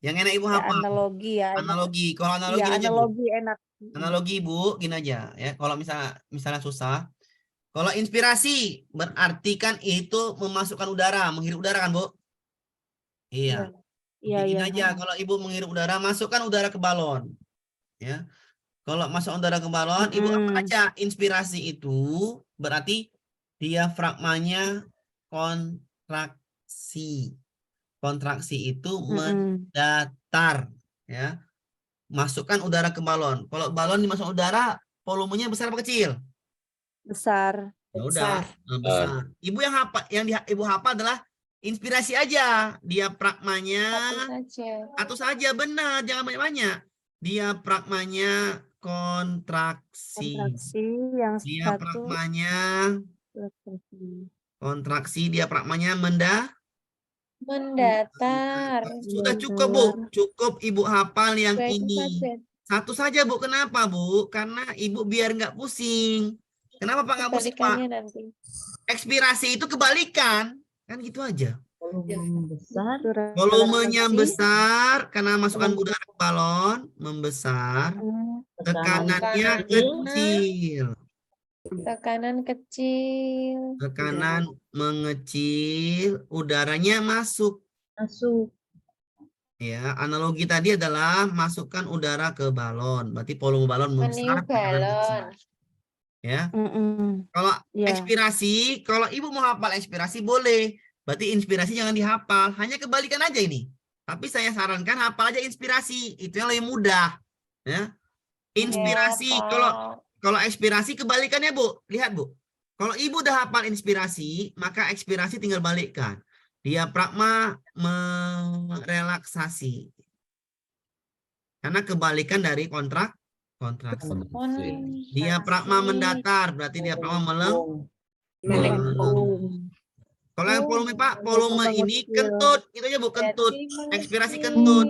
Yang enak Ibu Ya, hafal. analogi ya. Analogi. Kalau analogi Iya, gini aja, Bu. analogi enak. Analogi Bu, gini aja ya. Kalau misalnya susah. Kalau inspirasi berarti kan itu memasukkan udara, menghirup udara kan, Bu? Iya. Iya, Gini iya. aja, kalau Ibu menghirup udara, masukkan udara ke balon. Ya. Kalau masuk udara ke balon, Ibu apa aja? Inspirasi itu berarti diafragmanya kontraksi. Kontraksi itu mendatar, ya. Masukkan udara ke balon. Kalau balon dimasuk udara, volumenya besar apa kecil? Besar. Ya udah, besar. Ibu Ibu hafal adalah inspirasi aja. Diafragmanya Satu saja. satu saja, benar, jangan banyak-banyak. Diafragmanya kontraksi. Diafragmanya Kontraksi, diafragmanya mendatar. Sudah cukup, Bu. Cukup Ibu hafal yang Baik ini. saja. Satu saja, Bu. Kenapa, Bu? Karena Ibu biar nggak pusing. Kenapa Pak nggak pusing, Pak? Kebalikannya nanti. Ekspirasi itu kebalikan. Kan gitu aja. Besar. Volumenya besar karena masukkan udara ke balon, membesar. Tekanannya kecil. Tekanan kecil. Tekanan mengecil, udaranya masuk. Ya, analogi tadi adalah masukkan udara ke balon. Berarti volume balon membesar. Meniup balon. Ya. Kalau ekspirasi, kalau Ibu mau hafal ekspirasi boleh. Berarti inspirasi jangan dihafal. Hanya kebalikan aja ini. Tapi saya sarankan hafal aja inspirasi. Itu yang lebih mudah. Ya. Inspirasi. Ya, Kalau ekspirasi kebalikannya, Bu. Lihat, Bu. Kalau Ibu udah hafal inspirasi, maka ekspirasi tinggal balikkan. Diafragma merelaksasi. Karena kebalikan dari kontraksi. Diafragma mendatar, berarti diafragma melengkung. Kalau yang volume, Pak, volume ini kentut. Itu aja, Bu, kentut. Ekspirasi kentut.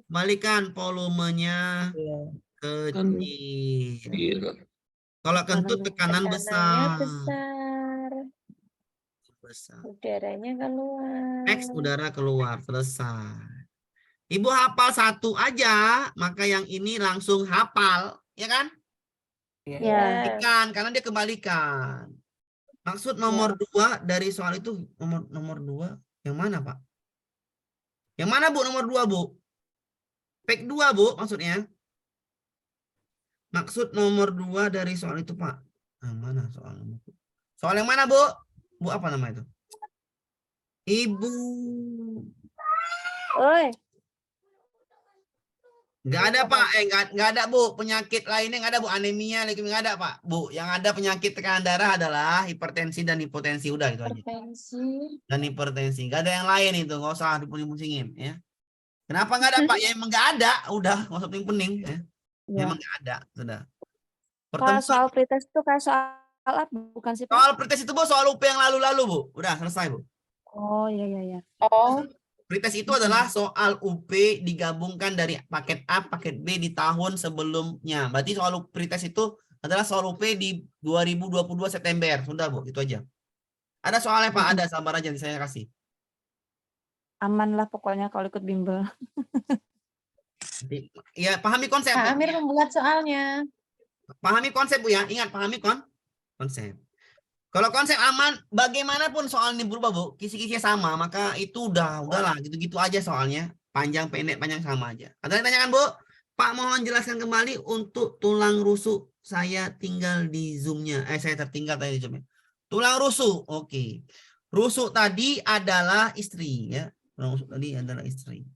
Balikan volumenya kecil. Kalau kentut tekanan besar. Udaranya keluar. X udara keluar, selesai. Ibu hafal satu aja, maka yang ini langsung hafal, ya kan? Ya. Kebalikan, karena dia kebalikan. Maksud nomor 2 dari soal itu nomor 2 yang mana, Pak? Yang mana, Bu, nomor 2, Bu? Pek 2, Bu, maksudnya. Maksud nomor 2 dari soal itu, Pak. Yang mana soal nomor 2? Soal yang mana, Bu? Bu apa nama itu? Ibu. Oi. Nggak ada, Pak. Nggak ada, Bu. Penyakit lainnya nggak ada, Bu. Anemia, leukemia nggak ada, Pak. Bu, yang ada penyakit tekanan darah adalah hipertensi dan hipotensi. Udah gitu aja. Hipertensi. Dan hipertensi. Nggak ada yang lain itu. Nggak usah dipusing-pusingin. Ya. Kenapa nggak ada, Pak? Ya emang nggak ada. Udah, nggak usah pening-pening. Ya. Emang nggak ada. Sudah. Kalau soal pretest itu kayak soal apa? Bukan sih, Pak? Soal pretest itu, Bu, soal UP yang lalu-lalu, Bu. Udah, selesai, Bu. Oh, iya. Oh, Pretest itu adalah soal UP digabungkan dari paket A, paket B di tahun sebelumnya. Berarti soal pretest itu adalah soal UP di 2022 September. Sudah, Bu, itu aja. Ada soalnya, Pak? Ada, sabar aja saya kasih. Aman lah pokoknya kalau ikut bimbel. Ya, pahami konsep. Pak Bu. Amir membuat soalnya. Pahami konsep, Bu, ya. Ingat, pahami konsep. Kalau konsep aman, bagaimanapun soal ini berubah, Bu, kisi-kisinya sama, maka itu udahlah, gitu-gitu aja soalnya. Panjang, pendek, panjang sama aja. Ada yang tanyakan, Bu? Pak, mohon jelaskan kembali untuk tulang rusuk. Saya tinggal di Zoom-nya. Saya tertinggal tadi di Zoom-nya. Tulang rusuk. Oke. Rusuk tadi adalah istri, ya. Tulang rusuk tadi adalah istri.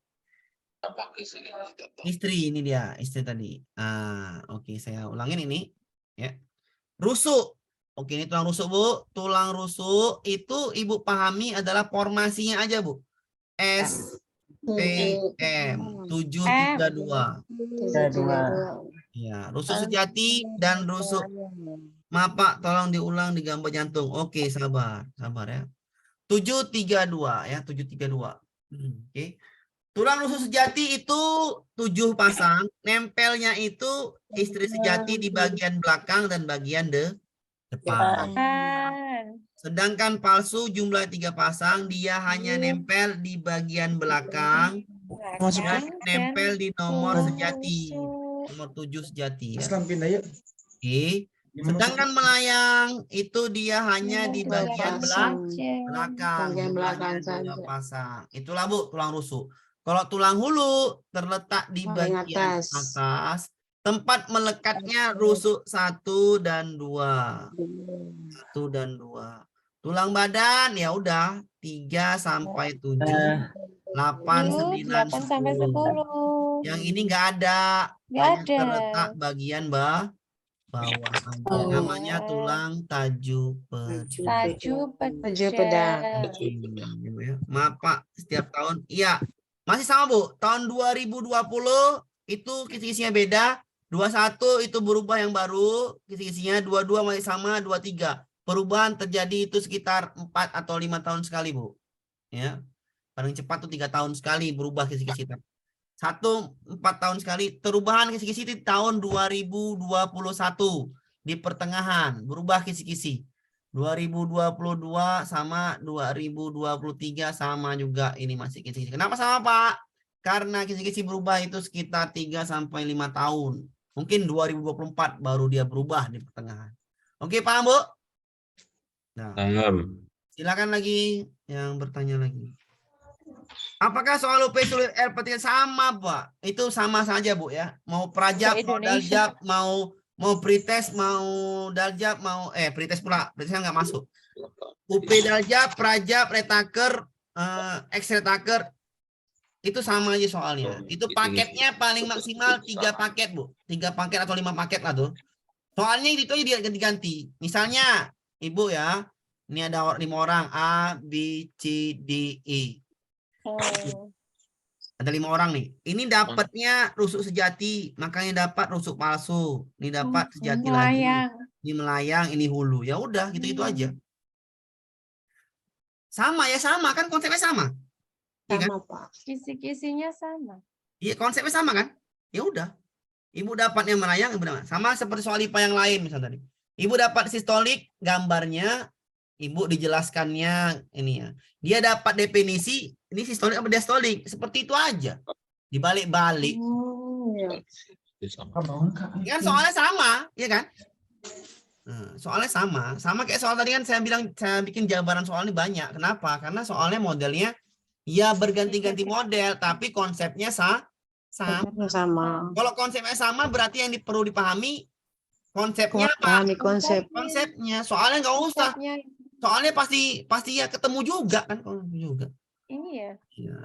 Istri, ini dia. Istri tadi. Oke. Saya ulangin ini. Ya. Rusuk. Oke, ini tulang rusuk, Bu. Tulang rusuk itu Ibu pahami adalah formasinya aja, Bu. SPM 732. Ya, rusuk sejati dan rusuk. Maaf Pak, tolong diulang di gambar jantung. Oke, sabar ya. 732 ya, 732. Oke. Tulang rusuk sejati itu 7 pasang, nempelnya itu istri sejati di bagian belakang dan bagian depan. Sedangkan palsu jumlah 3 pasang, dia hanya nempel di bagian belakang dan nempel di nomor sejati. Nomor 7 sejati ya. Oke. Sedangkan melayang itu dia hanya di bagian belakang. Jumlahnya 2 pasang. Itulah Bu tulang rusuk. Kalau tulang hulu terletak di bagian atas, tempat melekatnya rusuk 1 dan 2. 1 dan 2. Tulang badan ya udah 3 sampai 7, 8, 9, 10. Yang ini enggak ada. Hanya terletak bagian bawah aja. Namanya tulang taju pedang. Maaf Pak, setiap tahun iya. Masih sama Bu, tahun 2020 itu kisi-kisinya beda, 21 itu berubah yang baru, kisi-kisinya 22 masih sama, 23. Perubahan terjadi itu sekitar 4 atau 5 tahun sekali, Bu. Ya. Paling cepat tuh 3 tahun sekali berubah kisi-kisi. 1 4 tahun sekali. Perubahan kisi-kisi di tahun 2021 di pertengahan berubah kisi-kisi. 2022 sama 2023 sama juga, ini masih kisi-kisi. Kenapa sama Pak? Karena kisi-kisi berubah itu sekitar 3 sampai 5 tahun. Mungkin 2024 baru dia berubah di pertengahan. Oke, paham Bu? Nah, silakan lagi yang bertanya lagi. Apakah soal UP sulit LPT sama Pak? Itu sama saja Bu ya. Mau prajab, mau daljab, mau pretest, mau daljab, mau pretest pula. Pretest nggak masuk. UP daljab, prajab, retaker, ex-retaker itu sama aja soalnya. Itu paketnya paling maksimal 3 paket Bu. 3 paket atau 5 paket lah tuh. Soalnya itu aja dia ganti-ganti. Misalnya Ibu ya, ini ada 5 orang A, B, C, D, E. Ada 5 orang nih. Ini dapatnya rusuk sejati, makanya dapat rusuk palsu. Ini dapat sejati lagi. Ini melayang, ini hulu. Ya udah, gitu-gitu aja. Sama ya, sama kan konsepnya sama. Iya kan? Kisi-kisinya sama. Iya, konsepnya sama kan? Ya udah. Ibu dapat yang melayang, sama seperti soal IPA yang lain misalnya tadi. Ibu dapat sistolik, gambarnya Ibu dijelaskannya ini ya. Dia dapat definisi, ini sistolik apa diastolik, seperti itu aja. Dibalik-balik. Kan soalnya sama, ya kan? Soalnya sama kayak soal tadi kan saya bilang, saya bikin jabaran soal ini banyak. Kenapa? Karena soalnya modelnya ya berganti-ganti model, tapi konsepnya sama. Kalau konsepnya sama berarti yang perlu dipahami konsepnya apa? Konsepnya. Soalnya nggak usah. Soalnya pasti ya ketemu juga kan, juga. Ini ya. Ya.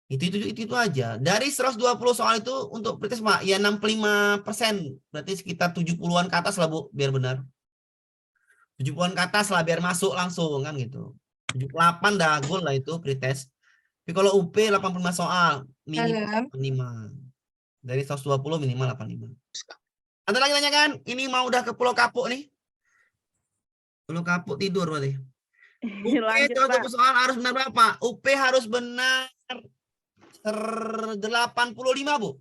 Itu aja. Dari 120 soal itu untuk pretest Pak, ya 65%. Berarti sekitar 70-an ke atas lah Bu, biar benar. 70-an ke atas lah biar masuk langsung kan gitu. 78 dah goal lah itu pretest. Tapi kalau UP 85 soal, minimal 85. Dari 120 minimal 85. Ada lagi nanya kan? Ini mau udah ke Pulau Kapuk nih. Pulau Kapuk tidur berarti. UP 120 soal harus benar berapa? UP harus benar 85 Bu.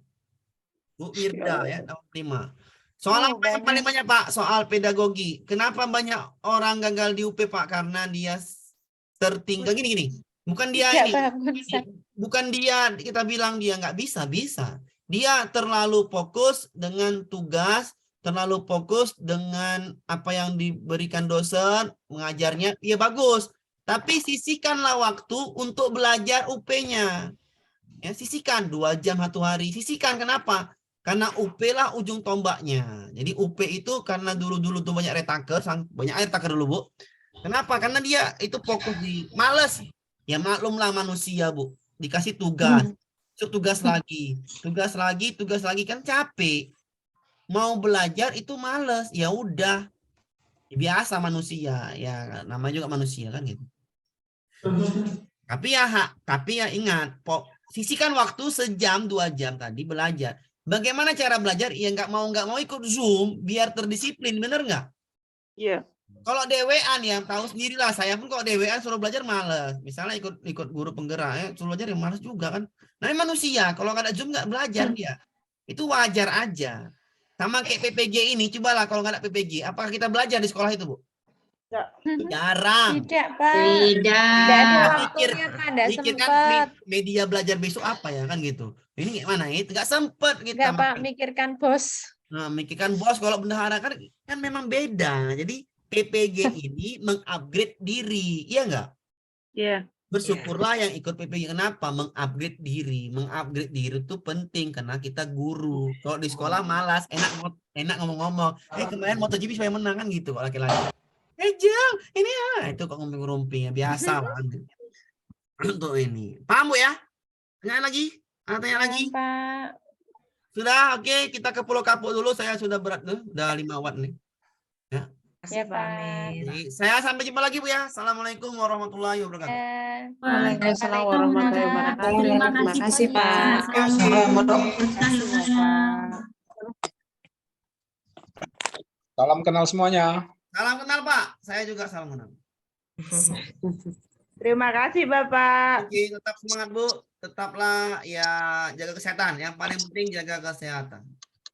Bu Wirda ya, 85. Soal apa yang paling banyak Pak? Soal pedagogi. Kenapa banyak orang gagal di UP Pak? Karena dia tertinggal gini. Bukan dia bukan dia kita bilang dia nggak bisa. Dia terlalu fokus dengan tugas, terlalu fokus dengan apa yang diberikan dosen, mengajarnya, ya bagus. Tapi sisihkanlah waktu untuk belajar UP-nya. Ya, sisihkan 2 jam 1 hari. Sisihkan kenapa? Karena UP lah ujung tombaknya. Jadi UP itu karena dulu-dulu tuh banyak retaker, banyak air taker dulu, Bu. Kenapa? Karena dia itu fokus di males. Ya maklumlah manusia, Bu. Dikasih tugas. Tugas lagi kan capek. Mau belajar itu males. Ya udah. Biasa manusia. Ya namanya juga manusia kan gitu. Tapi ya ingat, sisihkan waktu sejam 2 jam tadi belajar. Bagaimana cara belajar? Ya nggak mau ikut Zoom biar terdisiplin, bener nggak? Iya. Kalau dewean ya tahu sendirilah, saya pun kalau dewean suruh belajar males. Misalnya ikut guru penggerak ya suruh belajar yang males juga kan. Nah ini manusia, kalau nggak ada Zoom nggak belajar dia. Itu wajar aja. Sama kayak PPG ini, cobalah kalau nggak ada PPG, apakah kita belajar di sekolah itu, Bu? Jarang. Tidak, Pak. Tidak. Tidak ada Mikir- waktunya, Pak. Tidak Mikir kan sempat. media belajar besok apa ya kan gitu. Ini gimana itu nggak sempet kita. Enggak, Pak. Mikirkan bos. Nah, mikirkan bos kalau bendahara kan memang beda. Jadi PPG ini mengupgrade diri, iya nggak? Iya. Bersyukurlah yang ikut PPG. Kenapa? Mengupgrade diri. Mengupgrade diri itu penting karena kita guru. Kalau di sekolah malas, enak ngomong-ngomong. Kemarin MotoGP supaya menang kan gitu kalau laki-laki. Jeng, ini ya. Itu kok ngomong-ngomong ya biasa lah. Untuk ini. Paham, Bu ya? Tanya lagi? Tanya lagi? Pak. Sudah, oke. Kita ke Pulau Kapuk dulu. Saya sudah berat tuh. Udah 5 watt nih. Ya, Kasih Pak Pak. Amin. Jadi, saya sampai jumpa lagi, Bu ya. Assalamualaikum warahmatullahi wabarakatuh. Waalaikumsalam warahmatullahi wabarakatuh. Terima kasih, Pak. Salam kenal semuanya. Salam kenal, Pak. Saya juga salam kenal. Terima kasih, Bapak. Oke, tetap semangat, Bu. Tetaplah ya jaga kesehatan. Yang paling penting jaga kesehatan.